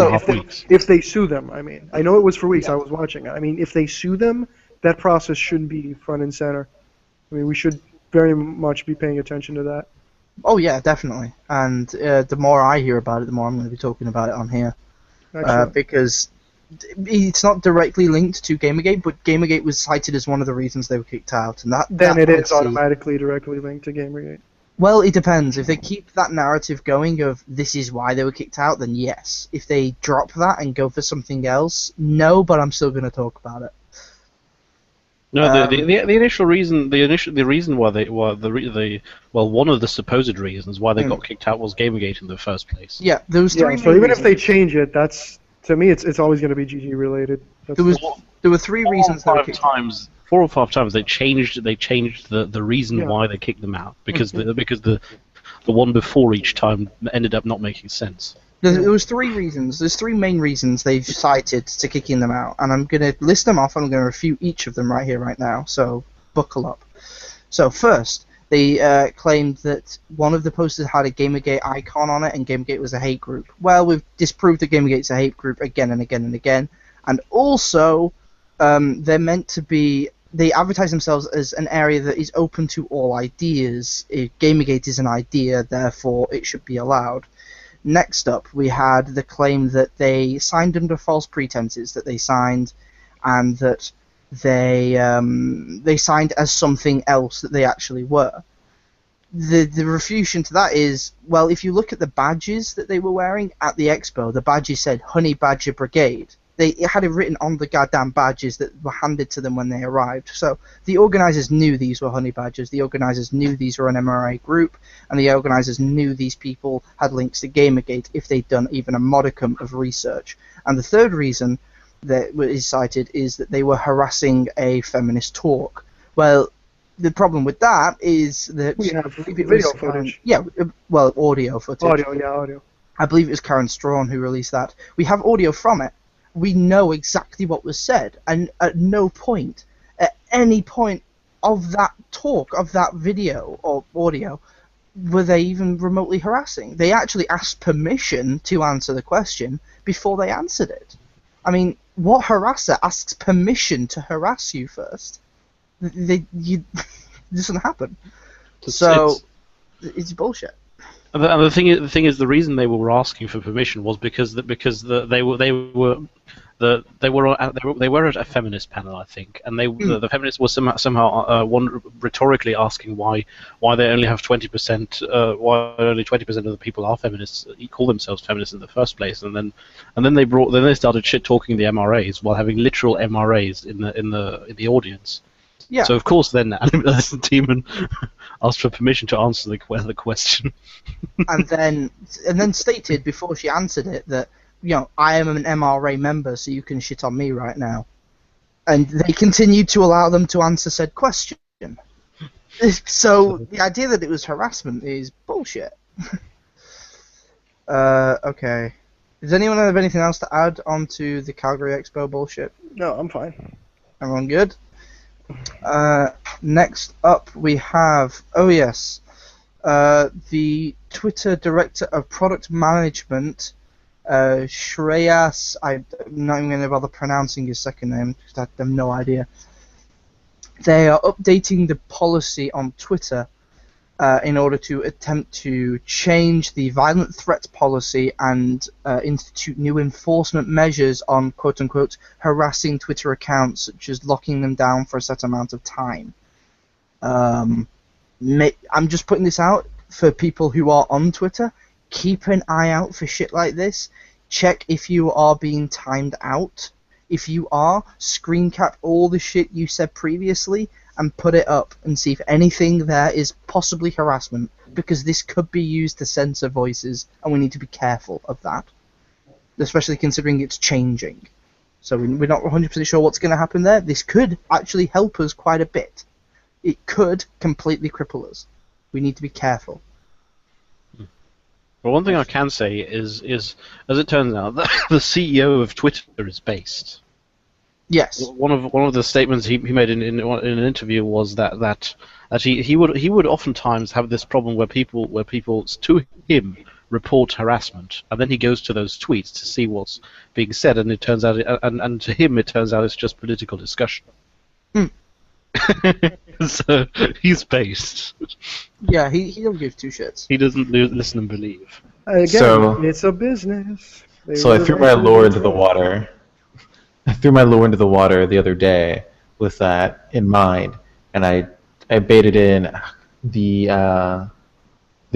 if they sue them, I mean. I know it was for weeks, I was watching it. I mean, if they sue them, that process should be front and center. I mean, we should very much be paying attention to that. Oh, yeah, definitely. And the more I hear about it, the more I'm going to be talking about it on here. Because it's not directly linked to Gamergate, but Gamergate was cited as one of the reasons they were kicked out, and that Then it is policy- automatically directly linked to Gamergate. Well, it depends. If they keep that narrative going of this is why they were kicked out, then yes. If they drop that and go for something else, no. But I'm still going to talk about it. No, the initial reason, the reason why they, one of the supposed reasons why they got kicked out was Gamergate in the first place. Yeah, there was three. Yeah, so even if they change it, that's to me, it's always going to be GG related. There were three reasons they were kicked out. 4 or 5 times they changed the reason why they kicked them out because the one before each time ended up not making sense. There was 3 reasons. There's 3 main reasons they've cited to kicking them out, and I'm going to list them off. I'm going to refute each of them right here, right now. So buckle up. So first, they claimed that one of the posters had a Gamergate icon on it, and Gamergate was a hate group. Well, we've disproved that Gamergate's a hate group again and again and again. And also, they're meant to be. They advertise themselves as an area that is open to all ideas. If Gamergate is an idea, therefore it should be allowed. Next up, we had the claim that they signed under false pretenses, that they signed, and that they signed as something else that they actually were. The refutation to that is, well, if you look at the badges that they were wearing at the expo, the badges said Honey Badger Brigade. They had it written on the goddamn badges that were handed to them when they arrived. So the organisers knew these were honey badgers, the organisers knew these were an MRA group, and the organisers knew these people had links to Gamergate if they'd done even a modicum of research. And the third reason that is cited is that they were harassing a feminist talk. Well, the problem with that is that... We have video footage. Audio footage. Audio. I believe it was Karen Strawn who released that. We have audio from it. We know exactly what was said, and at no point, at any point of that talk, of that video or audio, were they even remotely harassing. They actually asked permission to answer the question before they answered it. I mean, what harasser asks permission to harass you first? It doesn't happen. It's bullshit. And the thing is, the reason they were asking for permission was because they were at a feminist panel, I think, and the feminists were somehow rhetorically asking why they only have 20%, why only 20% of the people are feminists, call themselves feminists in the first place, and then they started shit talking the MRAs while having literal MRAs in the audience. Yeah. So of course then the demon asked for permission to answer the question. and then stated before she answered it that, I am an MRA member, so you can shit on me right now. And they continued to allow them to answer said question. So the idea that it was harassment is bullshit. Okay. Does anyone have anything else to add onto the Calgary Expo bullshit? No, I'm fine. Everyone good? Next up we have, the Twitter Director of Product Management, Shreyas, I'm not even going to bother pronouncing his second name because I have no idea. They are updating the policy on Twitter in order to attempt to change the violent threats policy and institute new enforcement measures on quote-unquote harassing Twitter accounts, such as locking them down for a set amount of time. I'm just putting this out for people who are on Twitter. Keep an eye out for shit like this. Check if you are being timed out. If you are, screen cap all the shit you said previously and put it up and see if anything there is possibly harassment, because this could be used to censor voices and we need to be careful of that, especially considering it's changing. So we're not 100% sure what's going to happen there. This could actually help us quite a bit. It could completely cripple us. We need to be careful. Well, one thing I can say is as it turns out, the CEO of Twitter is based. Yes. One of the statements he made in an interview was that he would oftentimes have this problem where people to him report harassment, and then he goes to those tweets to see what's being said, and it turns out and to him it turns out it's just political discussion. So he's based. Yeah, he don't give two shits. He doesn't listen and believe. Again, So- it's a business. So I threw my lore into the water. threw my lure into the water the other day with that in mind, and I baited in the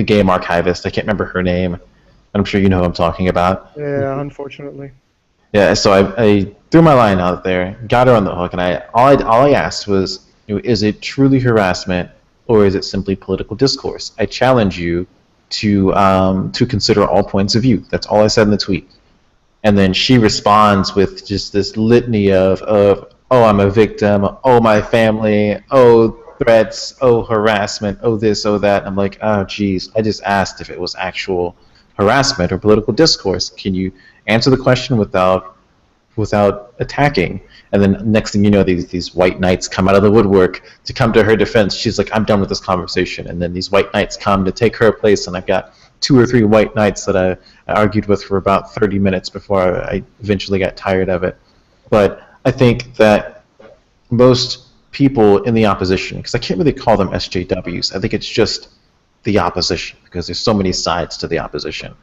game archivist. I can't remember her name. I'm sure you know who I'm talking about. Yeah, unfortunately. Yeah, so I threw my line out there, got her on the hook, and all I asked was, is it truly harassment or is it simply political discourse? I challenge you to consider all points of view. That's all I said in the tweet. And then she responds with just this litany of oh, I'm a victim, oh, my family, oh, threats, oh, harassment, oh, this, oh, that. I'm like, oh, geez, I just asked if it was actual harassment or political discourse. Can you answer the question without attacking? And then next thing you know, these white knights come out of the woodwork to come to her defense. She's like, I'm done with this conversation. And then these white knights come to take her place, and I've got 2 or 3 white knights that I argued with for about 30 minutes before I eventually got tired of it. But I think that most people in the opposition, because I can't really call them SJWs, I think it's just the opposition, because there's so many sides to the opposition.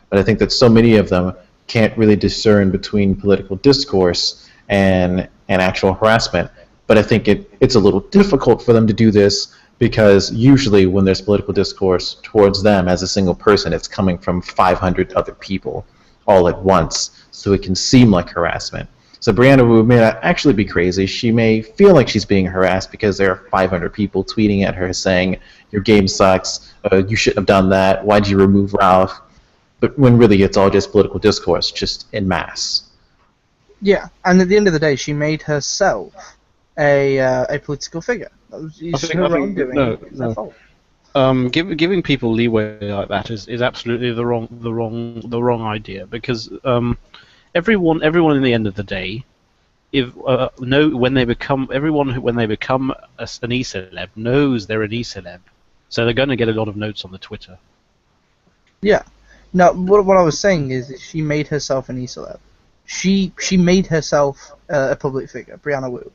But I think that so many of them can't really discern between political discourse and actual harassment. But I think it's a little difficult for them to do this, because usually when there's political discourse towards them as a single person, it's coming from 500 other people all at once, so it can seem like harassment. So Brianna Wu may not actually be crazy. She may feel like she's being harassed because there are 500 people tweeting at her saying, your game sucks, you shouldn't have done that, why'd you remove Ralph? But when really it's all just political discourse, just en masse. Yeah, and at the end of the day, she made herself a political figure. That was her own doing. It's her fault. Giving people leeway like that is absolutely the wrong idea, because everyone in the end of the day, when they become an e-celeb knows they're an e-celeb, so they're going to get a lot of notes on the Twitter. Yeah. No, what I was saying is that she made herself an e-celeb. She made herself a public figure, Brianna Wu.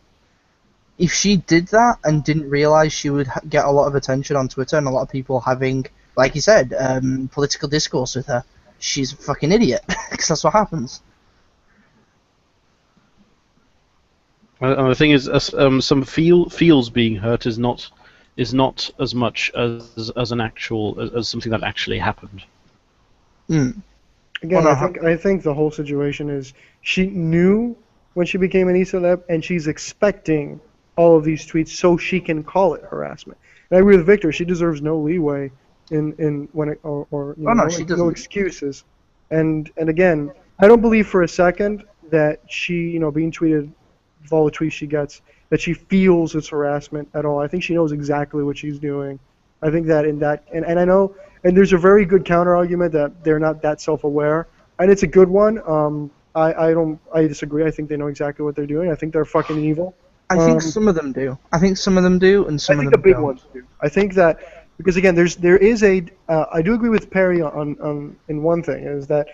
If she did that and didn't realize she would get a lot of attention on Twitter and a lot of people having, like you said, political discourse with her, she's a fucking idiot, because that's what happens. And the thing is, some feels being hurt is not as much as something that actually happened. Mm. Again, I think the whole situation is she knew when she became an e-celeb, and she's expecting all of these tweets so she can call it harassment. And I agree with Victor. She deserves no leeway in when it, or you know, she no excuses. And again, I don't believe for a second that she, being tweeted with all the tweets she gets, that she feels it's harassment at all. I think she knows exactly what she's doing. I think that and I know, and there's a very good counter argument that they're not that self-aware, and it's a good one. I disagree. I think they know exactly what they're doing. I think they're fucking evil. I think some of them do. I think some of them do, and some of them don't. I think the big ones do. I think that because again, there is I do agree with Perry on in one thing, is that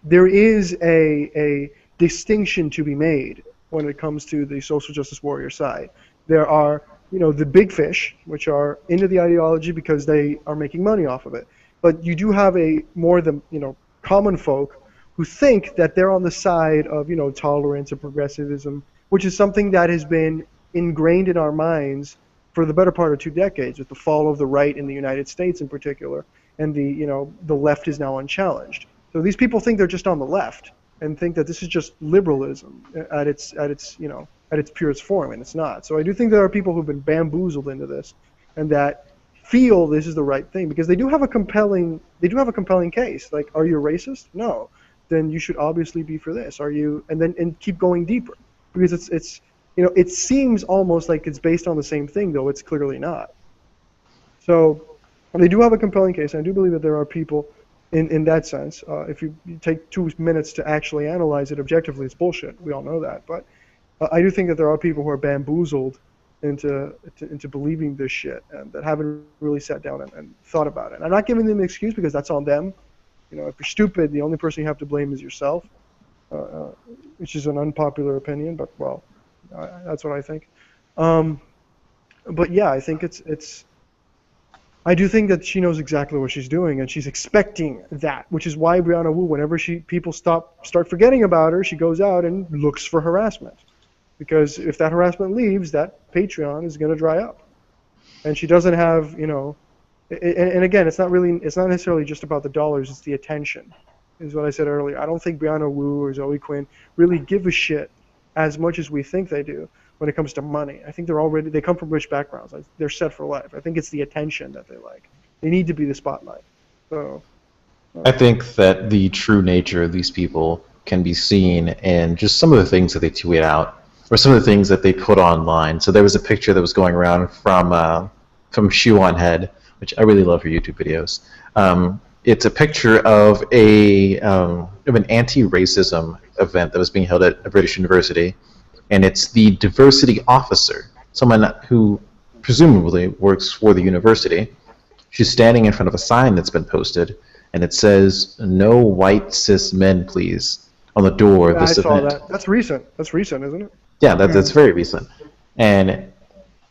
there is a distinction to be made when it comes to the social justice warrior side. There are the big fish, which are into the ideology because they are making money off of it. But you do have more than common folk who think that they're on the side of tolerance and progressivism, which is something that has been ingrained in our minds for the better part of 2 decades, with the fall of the right in the United States in particular, and the left is now unchallenged. So these people think they're just on the left and think that this is just liberalism at its purest form, and it's not. So I do think there are people who've been bamboozled into this, and that feel this is the right thing because they do have a compelling case. Like, are you a racist? No. Then you should obviously be for this. Are you? And keep going deeper, because it's it seems almost like it's based on the same thing, though it's clearly not. So they do have a compelling case, and I do believe that there are people in that sense. If you take 2 minutes to actually analyze it objectively, it's bullshit. We all know that. But I do think that there are people who are bamboozled into believing this shit, and that haven't really sat down and thought about it. And I'm not giving them an excuse because that's on them. If you're stupid, the only person you have to blame is yourself, which is an unpopular opinion, but well, that's what I think. But yeah, I think it's. I do think that she knows exactly what she's doing, and she's expecting that, which is why Brianna Wu, whenever people start forgetting about her, she goes out and looks for harassment. Because if that harassment leaves, that Patreon is going to dry up. And she doesn't have, and again, it's not necessarily just about the dollars, it's the attention, is what I said earlier. I don't think Brianna Wu or Zoe Quinn really give a shit as much as we think they do when it comes to money. I think they come from rich backgrounds. They're set for life. I think it's the attention that they like. They need to be the spotlight. So I think that the true nature of these people can be seen in just some of the things that they tweet out, or some of the things that they put online. So there was a picture that was going around from Shoe on Head, which I really love her YouTube videos. It's a picture of an anti-racism event that was being held at a British university, and it's the diversity officer, someone who presumably works for the university. She's standing in front of a sign that's been posted, and it says, "No white cis men, please," on the door of this event. I saw that. That's recent. That's recent, isn't it? Yeah, that's very recent. And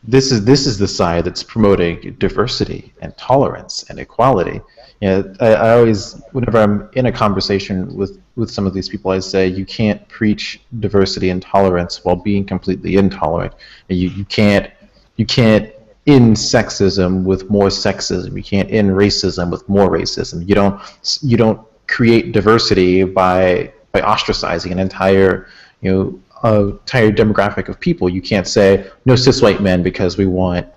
this is the side that's promoting diversity and tolerance and equality. I always, whenever I'm in a conversation with some of these people, I say you can't preach diversity and tolerance while being completely intolerant. You can't end sexism with more sexism. You can't end racism with more racism. You don't create diversity by ostracizing an entire entire demographic of people. You can't say no cis white men because we want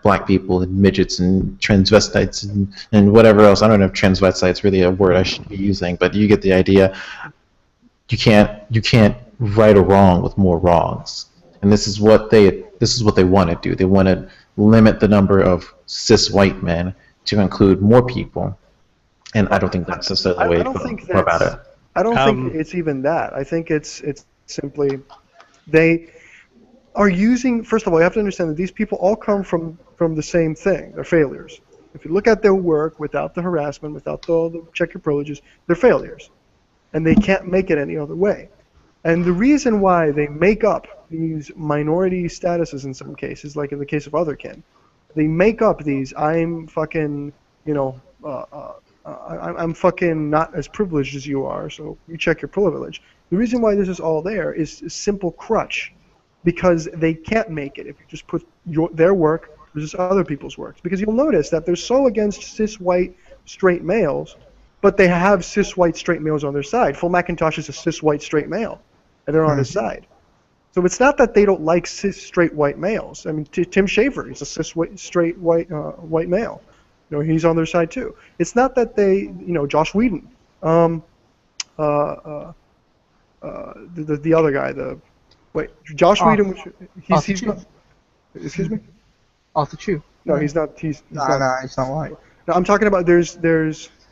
black people and midgets and transvestites and whatever else. I don't know if transvestite's really a word I should be using, but you get the idea. You can't right or wrong with more wrongs. And this is what they want to do. They want to limit the number of cis white men to include more people. And I don't think that's necessarily the way to go about it. I don't think it's even that. I think it's simply they are using. First of all, you have to understand that these people all come from the same thing. They're failures. If you look at their work without the harassment, without the check your privileges, they're failures, and they can't make it any other way. And the reason why they make up these minority statuses in some cases, like in the case of Otherkin, they make up these I'm fucking I'm fucking not as privileged as you are, so you check your privilege. The reason why this is all there is a simple crutch, because they can't make it if you just put their work versus other people's works. Because you'll notice that they're so against cis white straight males, but they have cis white straight males on their side. Full Macintosh is a cis white straight male, and they're on his side. So it's not that they don't like cis straight white males. I mean, Tim Schafer is a cis straight white male. He's on their side too. It's not that they, Josh Whedon, the other guy, Josh Whedon, he's not, excuse me? Arthur Chu. No, he's not. He's not white. No, I'm talking about there's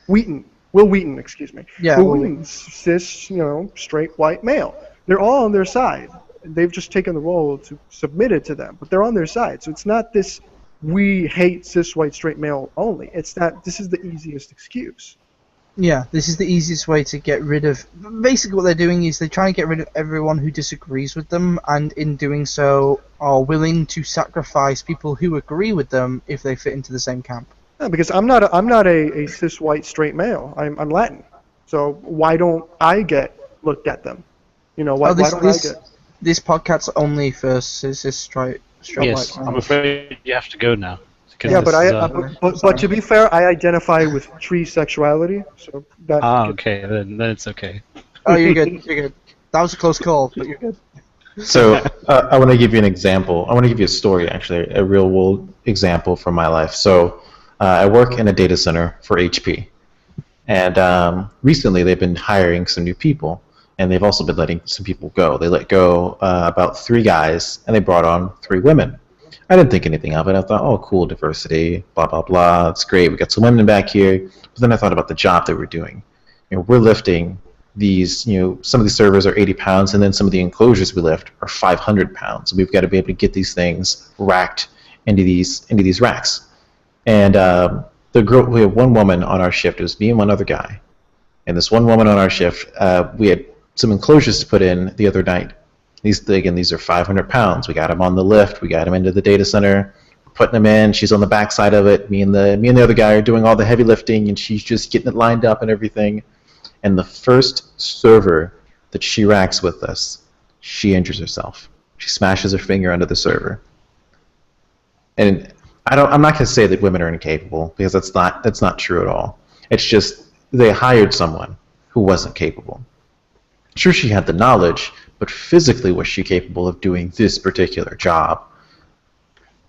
Wheaton, Will Wheaton, excuse me. Yeah. Will Wheaton's cis, straight white male. They're all on their side. They've just taken the role to submit it to them, but they're on their side. So it's not this we hate cis white straight male only. It's that this is the easiest excuse. Yeah, this is the easiest way to get rid of... Basically what they're doing is they try and get rid of everyone who disagrees with them, and in doing so are willing to sacrifice people who agree with them if they fit into the same camp. Yeah, because I'm not a cis white straight male. I'm Latin. So why don't I get looked at them? Why don't I get... This podcast's only for cis straight yes, white. I'm afraid you have to go now. Yeah, but to be fair, I identify with tree sexuality, so that. Okay, then it's okay. Oh, you're good. You're good. That was a close call, but you're good. So I want to give you an example. I want to give you a story, actually, a real world example from my life. So I work in a data center for HP, and recently they've been hiring some new people, and they've also been letting some people go. They let go about 3 guys, and they brought on 3 women. I didn't think anything of it. I thought, oh, cool, diversity, blah, blah, blah. It's great. We got some women back here. But then I thought about the job that we're doing. We're lifting these, some of these servers are 80 pounds, and then some of the enclosures we lift are 500 pounds. We've got to be able to get these things racked into these racks. And we had one woman on our shift. It was me and one other guy. And this one woman on our shift, we had some enclosures to put in the other night. These are 500 pounds. We got them on the lift. We got them into the data center. putting them in. She's on the backside of it. Me and the other guy are doing all the heavy lifting, and she's just getting it lined up and everything. And the first server that she racks with us, she injures herself. She smashes her finger under the server. And I'm not going to say that women are incapable, because that's not true at all. It's just they hired someone who wasn't capable. Sure, she had the knowledge, but physically was she capable of doing this particular job?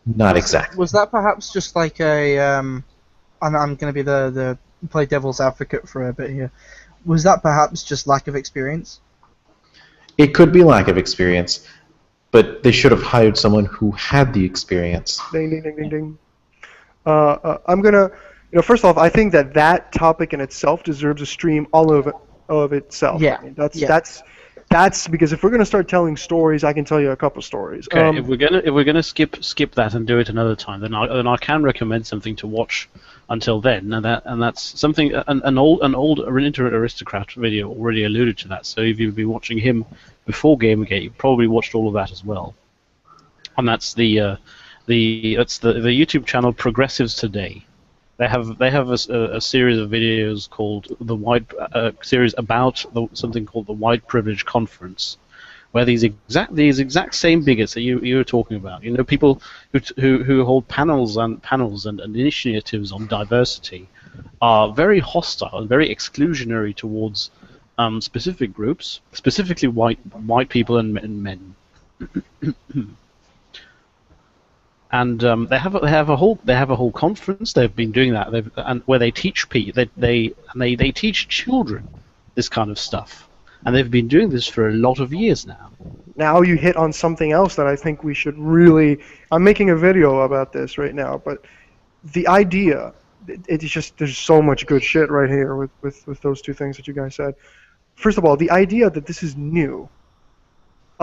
Not exactly. Was that perhaps just like a I'm going to be the play devil's advocate for a bit here. Was that perhaps just lack of experience? It could be lack of experience, but they should have hired someone who had the experience. Ding, ding, ding, ding, ding. I'm going to, first off, I think that topic in itself deserves a stream all of itself. Yeah. I mean, that's because if we're going to start telling stories, I can tell you a couple stories. Okay, if we're gonna skip that and do it another time, then I can recommend something to watch until then, and that's something an old internet aristocrat video already alluded to that. So if you've been watching him before Gamergate, you probably watched all of that as well. And that's the YouTube channel Progressives Today. They have a series of videos called series about something called the White Privilege Conference, where these exact same bigots that you were talking about, people who hold panels and initiatives on diversity, are very hostile and very exclusionary towards specific groups, specifically white people and men. And they have a whole conference. They've been doing that, where they teach they teach children this kind of stuff, and they've been doing this for a lot of years now. Now you hit on something else that I think we should really. I'm making a video about this right now, but the idea, it's just there's so much good shit right here with those two things that you guys said. First of all, the idea that this is new.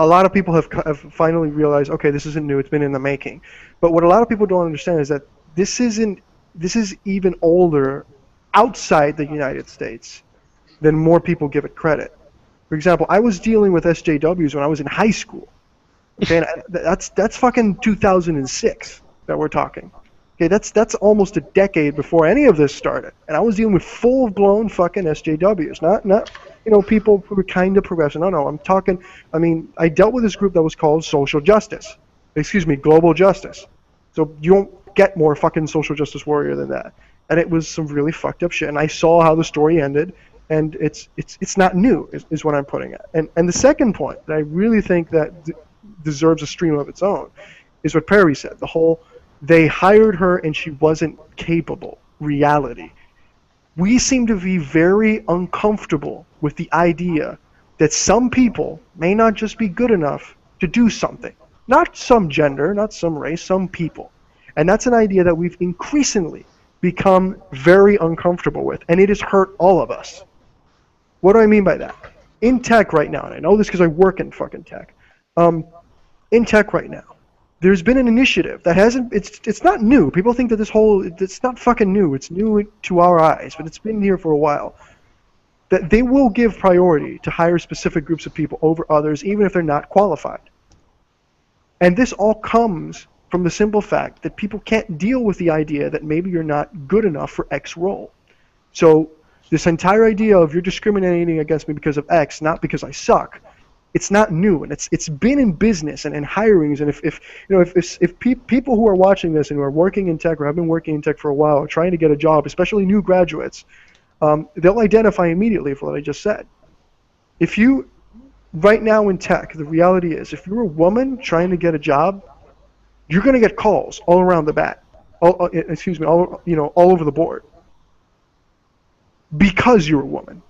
A lot of people have finally realized, okay, this isn't new, it's been in the making. But what a lot of people don't understand is that this is even older outside the United States than more people give it credit. For example, I was dealing with SJWs when I was in high school. Okay, and that's fucking 2006 that we're talking. Okay, that's almost a decade before any of this started. And I was dealing with full-blown fucking SJWs, not people who were kind of progressive. No, I'm talking, I dealt with this group that was called Global Justice. So you don't get more fucking social justice warrior than that. And it was some really fucked up shit. And I saw how the story ended, and it's not new, is what I'm putting it. And the second point that I really think that deserves a stream of its own is what Perry said, the whole, they hired her and she wasn't capable reality. We seem to be very uncomfortable with the idea that some people may not just be good enough to do something. Not some gender, not some race, some people. And that's an idea that we've increasingly become very uncomfortable with, and it has hurt all of us. What do I mean by that? In tech right now, and I know this because I work in fucking tech, in tech right now, there's been an initiative that it's not new. People think that it's not fucking new. It's new to our eyes, but it's been here for a while. That they will give priority to hire specific groups of people over others, even if they're not qualified. And this all comes from the simple fact that people can't deal with the idea that maybe you're not good enough for X role. So this entire idea of you're discriminating against me because of X, not because I suck, it's not new, and it's been in business and in hirings. And if people who are watching this and who are working in tech or have been working in tech for a while are trying to get a job, especially new graduates, they'll identify immediately for what I just said. If you right now in tech, the reality is, if you're a woman trying to get a job, you're going to get calls all around the bat, all over the board, because you're a woman.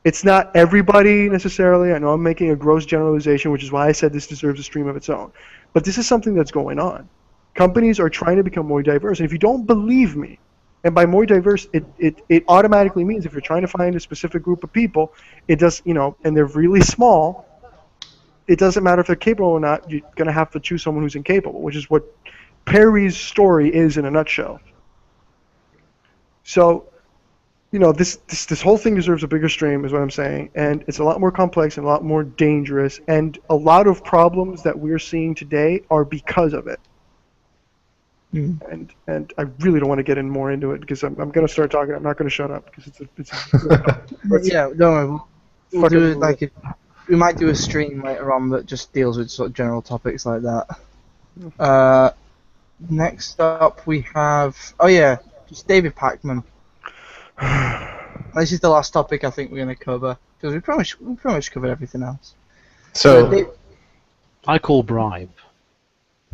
It's not everybody necessarily. I know I'm making a gross generalization, which is why I said this deserves a stream of its own. But this is something that's going on. Companies are trying to become more diverse. And if you don't believe me, and by more diverse, it automatically means if you're trying to find a specific group of people, it does, and they're really small, it doesn't matter if they're capable or not, you're going to have to choose someone who's incapable, which is what Perry's story is in a nutshell. So, this whole thing deserves a bigger stream, is what I'm saying, and it's a lot more complex and a lot more dangerous, and a lot of problems that we're seeing today are because of it. And I really don't want to get in more into it because I'm going to start talking. I'm not going to shut up because it's Yeah, don't worry. We'll fucking do it like we might do a stream later on that just deals with sort of general topics like that. Next up we have just David Pacman. This is the last topic I think we're going to cover because we pretty much covered everything else. So I call bribe.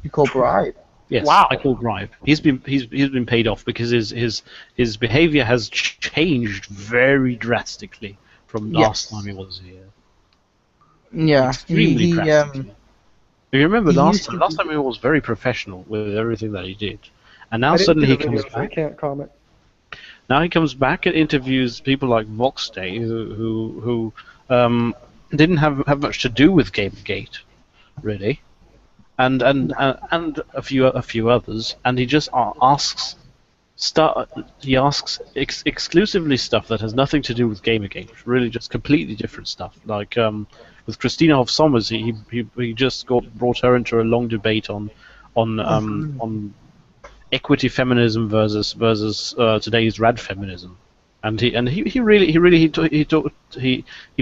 You call bribe? Yes, Wow. I call bribe. He's been paid off because his behavior has changed very drastically from last time he was here. Yeah, Extremely drastically. If you remember he last used time he was very professional with everything that he did, and now I didn't suddenly see he the comes video, so I back. can't comment. Now he comes back and interviews people like Voxday, who didn't have much to do with Gamergate, really, and a few others, and he just asks exclusively stuff that has nothing to do with Gamergate, really just completely different stuff. Like with Christina Hoff Sommers, he just brought her into a long debate on equity feminism versus today's rad feminism, and he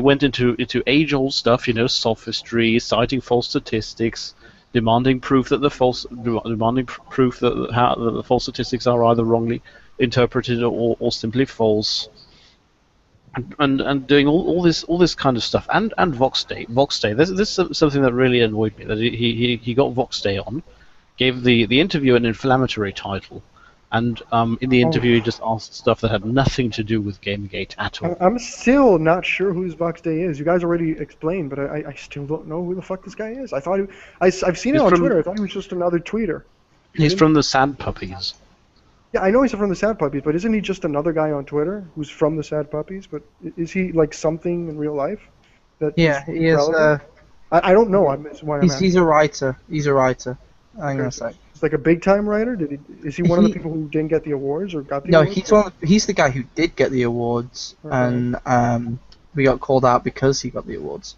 went into age old stuff, sophistry, citing false statistics, demanding proof that the false statistics are either wrongly interpreted or simply false, and doing all this kind of stuff, and Voxday. This is something that really annoyed me, that he got Voxday on, gave the interview an inflammatory title, and in the interview he just asked stuff that had nothing to do with Gamergate at all. I'm still not sure who Vox Day is. You guys already explained, but I still don't know who the fuck this guy is. I thought I've seen it on Twitter. I thought he was just another tweeter. He's from the Sad Puppies. Yeah, I know he's from the Sad Puppies, but isn't he just another guy on Twitter who's from the Sad Puppies? But is he like something in real life? Yeah, he is. I don't know. He's a writer. He's a writer. I'm gonna say. It's like a big time writer. Is he one of the people who didn't get the awards or got the awards? No, he's the guy who did get the awards, and we got called out because he got the awards.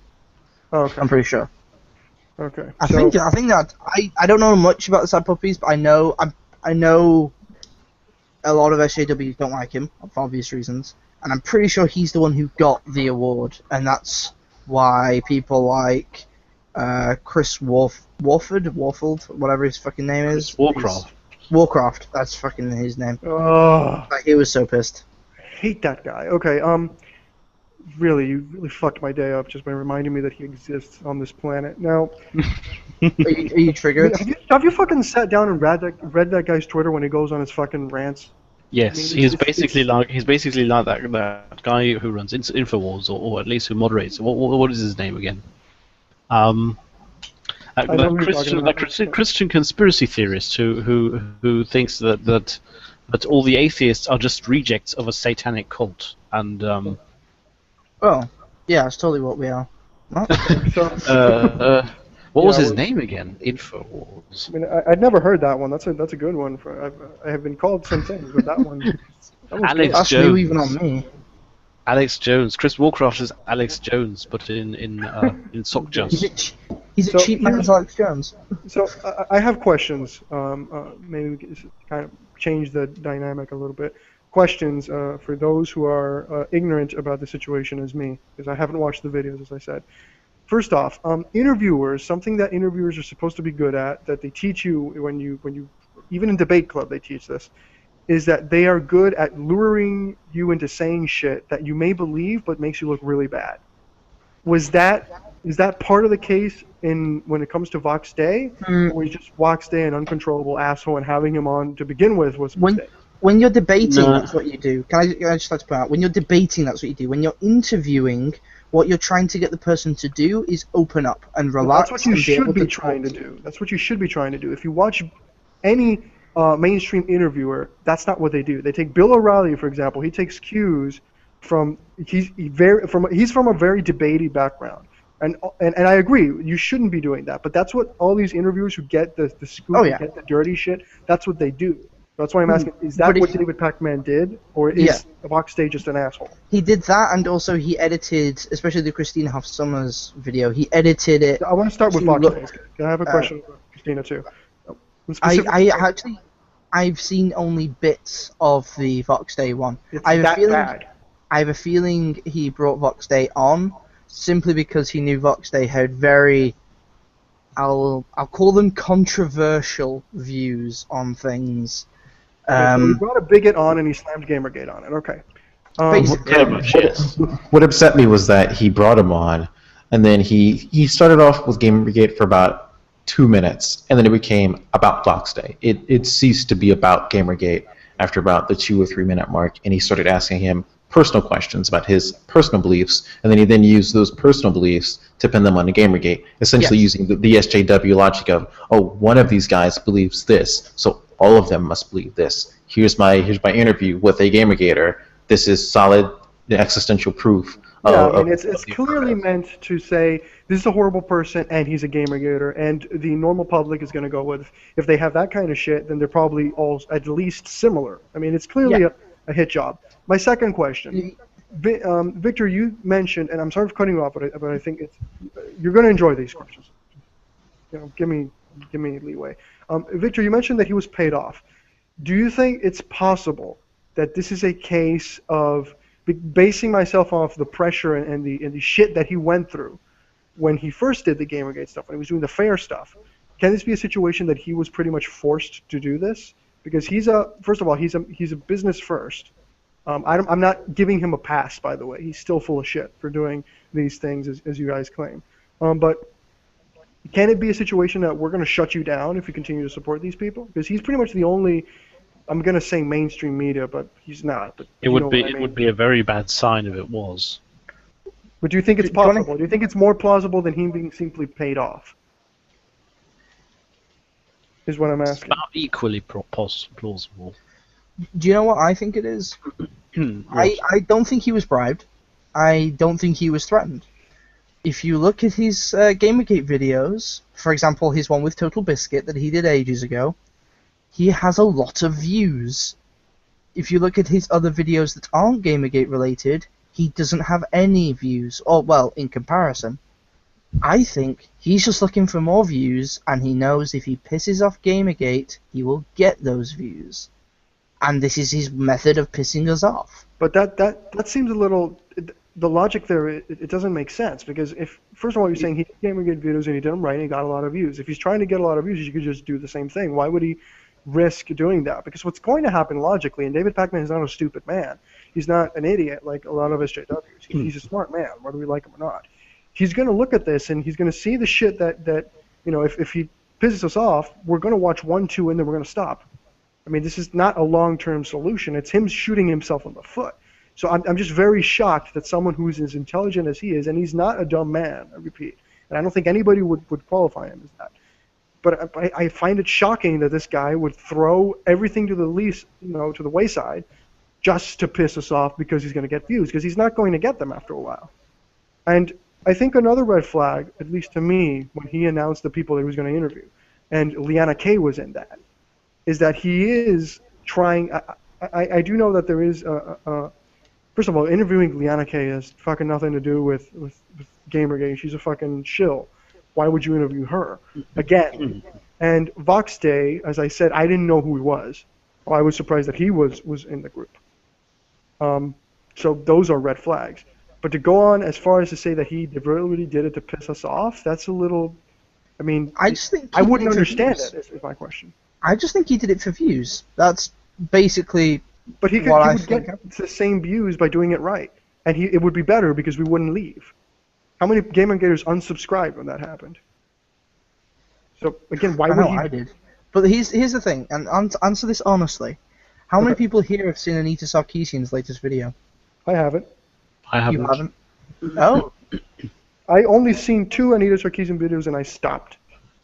Oh, okay. I'm pretty sure. Okay. I think that I don't know much about the Sad Puppies, but I know a lot of SJWs don't like him for obvious reasons, and I'm pretty sure he's the one who got the award, and that's why people like Chris Warford, whatever his fucking name is. Warcraft, that's fucking his name. Oh, Like, he was so pissed. I hate that guy. Okay, really, you really fucked my day up just by reminding me that he exists on this planet. Now, Are you triggered? have you fucking sat down and read that guy's Twitter when he goes on his fucking rants? Yes, I mean, he's basically like that guy who runs Infowars, or at least who moderates. What is his name again? Christian conspiracy theorist who thinks that all the atheists are just rejects of a satanic cult, and Well, yeah, that's totally what we are. What? So, what was his name again? Infowars. I mean, I'd never heard that one. That's a good one. I have been called some things, but that one. That was Alex good. That's Jones. new even on me. Alex Jones. Chris Warcraft is Alex Jones, but in sock jumps. He's a cheap man's Alex Jones. So I have questions. Maybe we can kind of change the dynamic a little bit. Questions for those who are ignorant about the situation as me, because I haven't watched the videos, as I said. First off, interviewers, something that interviewers are supposed to be good at, that they teach you when you even in debate club they teach this, is that they are good at luring you into saying shit that you may believe but makes you look really bad. Is that part of the case when it comes to Vox Day, or is just Vox Day an uncontrollable asshole and having him on to begin with was a mistake? When you're debating, that's what you do. Can I just like to point out, when you're debating, that's what you do. When you're interviewing, what you're trying to get the person to do is open up and relax. That's what you should be trying to do. That's what you should be trying to do. If you watch any mainstream interviewer, that's not what they do. They take Bill O'Reilly, for example. He takes cues from he's from a very debatey background. And I agree, you shouldn't be doing that. But that's what all these interviewers who get the scoop, get the dirty shit, that's what they do. That's why I'm asking, is that what David Pacman did, or is Vox Day just an asshole? He did that, and also he edited, especially the Christina Hoff Sommers video, he edited it. I want to start with Vox Day. I have a question for Christina, too. I I've seen only bits of the Vox Day one. It's I have a that feeling, bad. I have a feeling he brought Vox Day on simply because he knew Vox Day had very, I'll call them controversial views on things. Okay, so he brought a bigot on and he slammed Gamergate on it. Okay. Basically, Pretty much, yes. What upset me was that he brought him on, and then he started off with Gamergate for about 2 minutes, and then it became about Fox Day. It ceased to be about Gamergate after about the 2 or 3 minute mark, and he started asking him personal questions about his personal beliefs, and then he used those personal beliefs to pin them on the Gamergate, essentially Yes. using the SJW logic of, oh, one of these guys believes this, so all of them must believe this. Here's my interview with a Gamergator. This is solid existential proof. Yeah, I mean, it's clearly meant to say this is a horrible person and he's a Gamergator, and the normal public is going to go with, if they have that kind of shit, then they're probably all at least similar. I mean, it's clearly a hit job. My second question, Victor, you mentioned, and I'm sorry for cutting you off, but I think you're going to enjoy these questions. You know, give me leeway. Victor, you mentioned that he was paid off. Do you think it's possible that this is a case of basing myself off the pressure and the shit that he went through when he first did the Gamergate stuff, when he was doing the fair stuff? Can this be a situation that he was pretty much forced to do this? Because first of all, he's a business first. I'm not giving him a pass, by the way. He's still full of shit for doing these things, as you guys claim. But can it be a situation that we're going to shut you down if you continue to support these people? Because he's pretty much the only, I'm going to say mainstream media, but he's not. But It would be a very bad sign if it was. But do you think it's possible? Do you think it's more plausible than him being simply paid off? Is what I'm asking. About equally plausible. do you know what I think it is? I don't think he was bribed. I don't think he was threatened. If you look at his Gamergate videos, for example, his one with Total Biscuit that he did ages ago, he has a lot of views. If you look at his other videos that aren't Gamergate related, he doesn't have any views, or, well, in comparison. I think he's just looking for more views, and he knows if he pisses off Gamergate, he will get those views. And this is his method of pissing us off. But that seems a little... The logic there, it doesn't make sense, because if, first of all, you're saying he did Gamergate videos and he did them right and he got a lot of views. If he's trying to get a lot of views, he could just do the same thing. Why would he risk doing that? Because what's going to happen logically, and David Pacman is not a stupid man. He's not an idiot like a lot of SJWs. He's a smart man, whether we like him or not. He's going to look at this and he's going to see the shit that you know, if he pisses us off, we're going to watch 1, 2, and then we're going to stop. I mean, this is not a long-term solution. It's him shooting himself in the foot. So I'm just very shocked that someone who's as intelligent as he is, and he's not a dumb man, I repeat, and I don't think anybody would qualify him as that. But I find it shocking that this guy would throw everything to the wayside, just to piss us off because he's going to get views, because he's not going to get them after a while. And I think another red flag, at least to me, when he announced the people that he was going to interview, and Liana Kay was in that, is that he is trying. I do know that there is first of all, interviewing Liana Kay has fucking nothing to do with Gamergate. She's a fucking shill. Why would you interview her? Again. And Vox Day, as I said, I didn't know who he was. I was surprised that he was in the group. So those are red flags. But to go on as far as to say that he deliberately did it to piss us off, that's a little... I mean, I just think I wouldn't understand it, is my question. I just think he did it for views. That's basically... But he would get the same views by doing it right, and it would be better because we wouldn't leave. How many Gamergators unsubscribed when that happened? So again, why would he? I did. But here's the thing, and answer this honestly. How many people here have seen Anita Sarkeesian's latest video? I haven't. I haven't. You haven't? Oh. I only seen 2 Anita Sarkeesian videos and I stopped.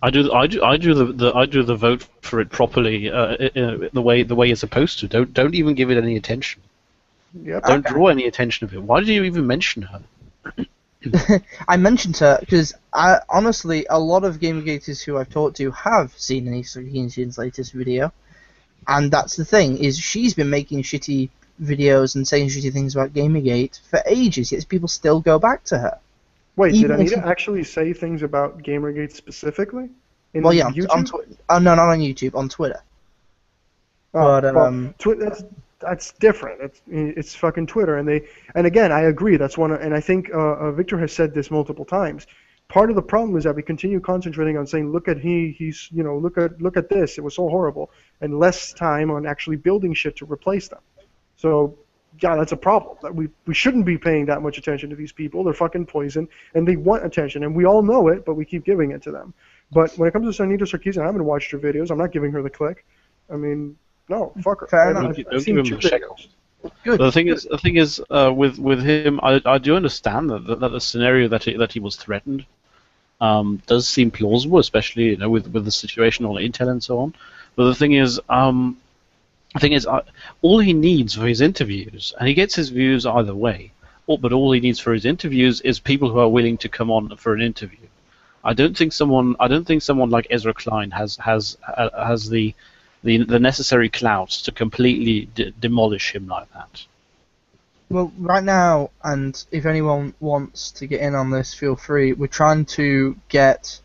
I do the vote for it properly, the way you're supposed to. Don't even give it any attention. Yep. Don't draw any attention of it. Why did you even mention her? I mentioned her because honestly, a lot of Gamergaters who I've talked to have seen Anita Sarkeesian's latest video, and that's the thing, is she's been making shitty videos and saying shitty things about Gamergate for ages, yet people still go back to her. Wait, did Anita actually say things about Gamergate specifically? Well, yeah, on Twitter. Oh, no, not on YouTube, on Twitter. But Well, that's different. It's fucking Twitter, and again, I agree. That's one, and I think Victor has said this multiple times. Part of the problem is that we continue concentrating on saying, look at look at this. It was so horrible, and less time on actually building shit to replace them. So, yeah, that's a problem. That we shouldn't be paying that much attention to these people. They're fucking poison, and they want attention, and we all know it, but we keep giving it to them. But when it comes to Sanita Sarkeesian, I haven't watched her videos. I'm not giving her the click. I mean, no, fuck her. Fair enough. Don't give him a check. Good. The thing is, with him, I do understand that the scenario that he was threatened does seem plausible, especially with the situation on Intel and so on. But the thing is, all he needs for his interviews, and he gets his views either way. But all he needs for his interviews is people who are willing to come on for an interview. I don't think someone like Ezra Klein has the necessary clout to completely demolish him like that. Well, right now, and if anyone wants to get in on this, feel free. We're trying to get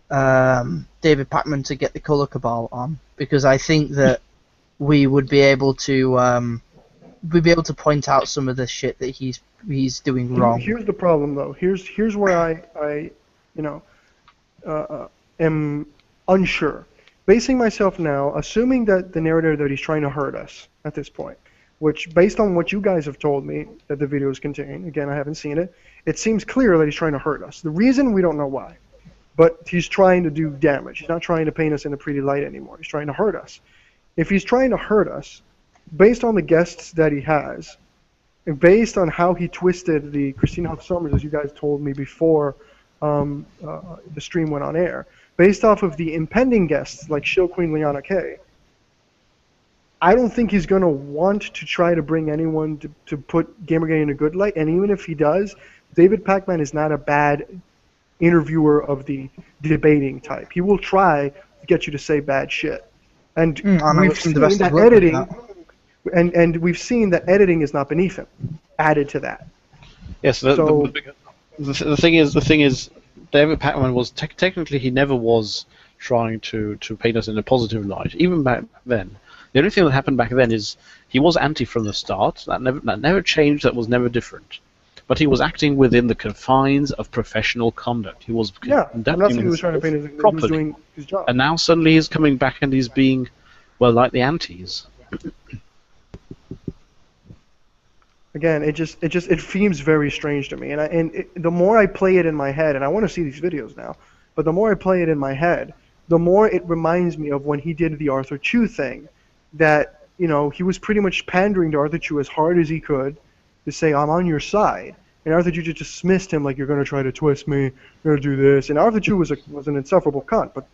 David Pakman to get the Color Cabal on, because I think that we would be able to point out some of the shit that he's doing wrong. Here's the problem, though. Here's where I am unsure. Basing myself now, assuming that the narrative that he's trying to hurt us at this point, which based on what you guys have told me that the videos contain, again, I haven't seen it, it seems clear that he's trying to hurt us. The reason, we don't know why, but he's trying to do damage. He's not trying to paint us in a pretty light anymore. He's trying to hurt us. If he's trying to hurt us, based on the guests that he has, and based on how he twisted the Christina Huff Summers, as you guys told me before the stream went on air, based off of the impending guests like Shill Queen Liana K, I don't think he's going to want to try to bring anyone to put Gamergate in a good light, and even if he does, David Pakman is not a bad interviewer of the debating type. He will try to get you to say bad shit. And we've seen that editing, and we've seen that editing is not beneath him, added to that. Yes, the thing is, David Pakman was technically he never was trying to paint us in a positive light, even back then. The only thing that happened back then is he was anti from the start. That never changed. That was never different. But he was acting within the confines of professional conduct. He was conducting he was trying to paint it, properly. he was doing his job. And now suddenly he's coming back and he's being, well, like the antis. Again, it seems very strange to me, and the more I play it in my head, and I want to see these videos now, but the more I play it in my head, the more it reminds me of when he did the Arthur Chu thing, that he was pretty much pandering to Arthur Chu as hard as he could to say, I'm on your side, and Arthur Chu just dismissed him like, you're going to try to twist me, you're going to do this, and Arthur Chu was an insufferable cunt, but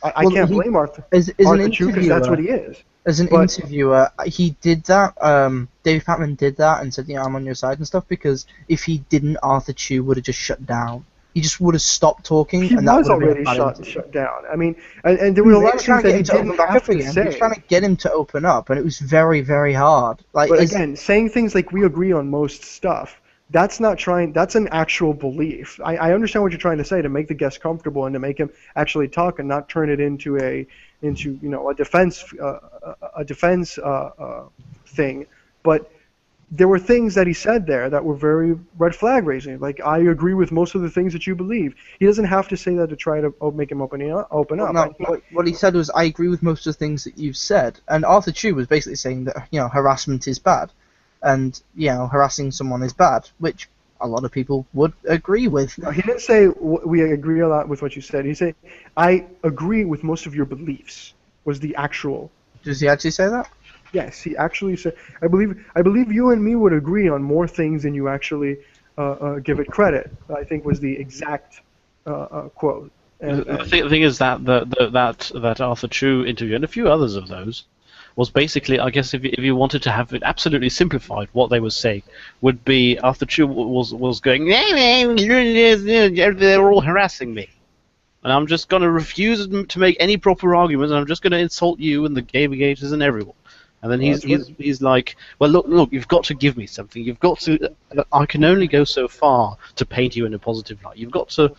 I can't blame Arthur Chu because that's what he is. As an interviewer, he did that. David Pakman did that and said, I'm on your side and stuff, because if he didn't, Arthur Chu would have just shut down. He just would have stopped talking. He and that was already shut down. I mean, and there were a lot of things that he didn't have to say. He was trying to get him to open up, and it was very, very hard. But again, saying things like we agree on most stuff, that's not trying. That's an actual belief. I understand what you're trying to say, to make the guest comfortable and to make him actually talk and not turn it into a defense thing. But there were things that he said there that were very red flag raising. Like, I agree with most of the things that you believe. He doesn't have to say that to try to make him open up. No, what he said was, I agree with most of the things that you've said. And Arthur Chu was basically saying that harassment is bad, and harassing someone is bad, which a lot of people would agree with. No, he didn't say we agree a lot with what you said. He said, I agree with most of your beliefs. Was the actual. Does he actually say that? Yes, he actually said. I believe you and me would agree on more things than you actually give it credit. I think was the exact quote. The thing is that Arthur Chu interview and a few others of those was basically, I guess, if you wanted to have it absolutely simplified, what they were saying would be Arthur Chu was going, they're all harassing me. And I'm just going to refuse to make any proper arguments, and I'm just going to insult you and the Gamergaters and everyone. And then he's like, well, look, you've got to give me something. You've got to. I can only go so far to paint you in a positive light. You've got to,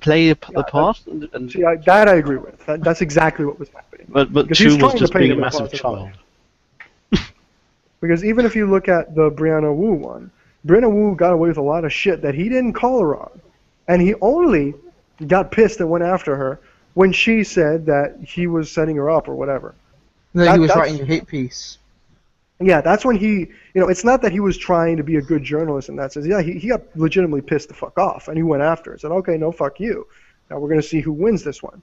play the part. See, that I agree with. That's exactly what was happening. But Because he's 2 was trying to just paint being a him in a massive positive child. Because even if you look at the Brianna Wu one, Brianna Wu got away with a lot of shit that he didn't call her on. And he only got pissed and went after her when she said that he was setting her up or whatever. No, he was that's- writing a hit piece. Yeah, that's when he, it's not that he was trying to be a good journalist in that sense. Yeah, he got legitimately pissed the fuck off, and he went after her. Said, okay, no, fuck you. Now we're going to see who wins this one.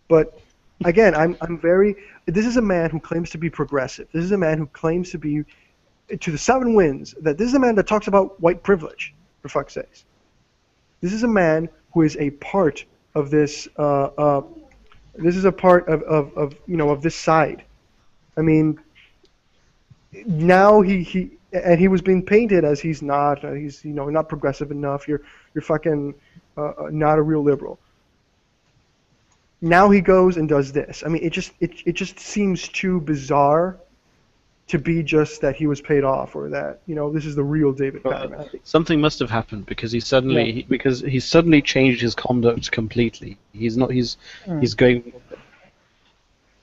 But again, this is a man who claims to be progressive. This is a man who claims to be, to the 7 wins, that this is a man that talks about white privilege, for fuck's sakes. This is a man who is a part of this, this is a part of this side. I mean, now he was being painted as he's not not progressive enough. You're fucking not a real liberal. Now he goes and does this. I mean, it just seems too bizarre to be just that he was paid off or that this is the real David Patterson. Something must have happened because he suddenly changed his conduct completely. He's going.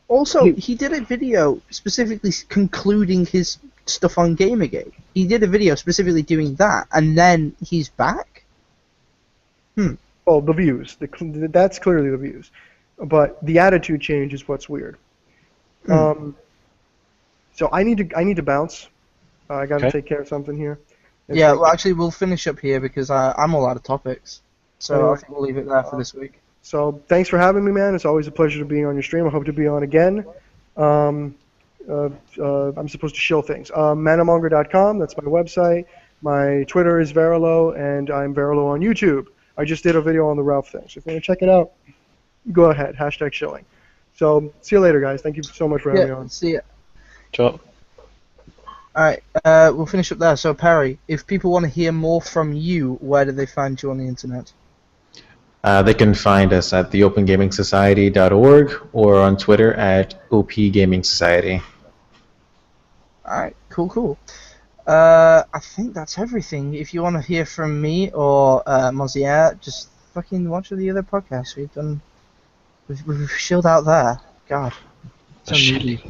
Also, he did a video specifically concluding his stuff on Gamergate. He did a video specifically doing that, and then he's back? Well, the views. That's clearly the views. But the attitude change is what's weird. So I need to bounce. I got to take care of something here. Yeah, well, actually, we'll finish up here because I'm all out of topics. So Anyway, I think we'll leave it there for this week. So thanks for having me, man. It's always a pleasure to be on your stream. I hope to be on again. I'm supposed to shill things. Manamonger.com, that's my website. My Twitter is Verilo, and I'm Verilo on YouTube. I just did a video on the Ralph thing, so if you want to check it out, go ahead, #shilling. So see you later, guys. Thank you so much for having me on. See ya. Ciao. Alright, we'll finish up there. So, Perry, if people want to hear more from you, where do they find you on the internet? They can find us at theopengamingsociety.org or on Twitter at opgamingsociety. Alright, cool. I think that's everything. If you want to hear from me or Mozzier, just fucking watch the other podcasts we've done. We've chilled out there. God. So needy.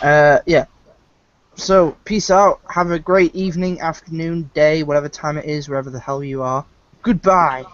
Yeah. So, peace out. Have a great evening, afternoon, day, whatever time it is, wherever the hell you are. Goodbye.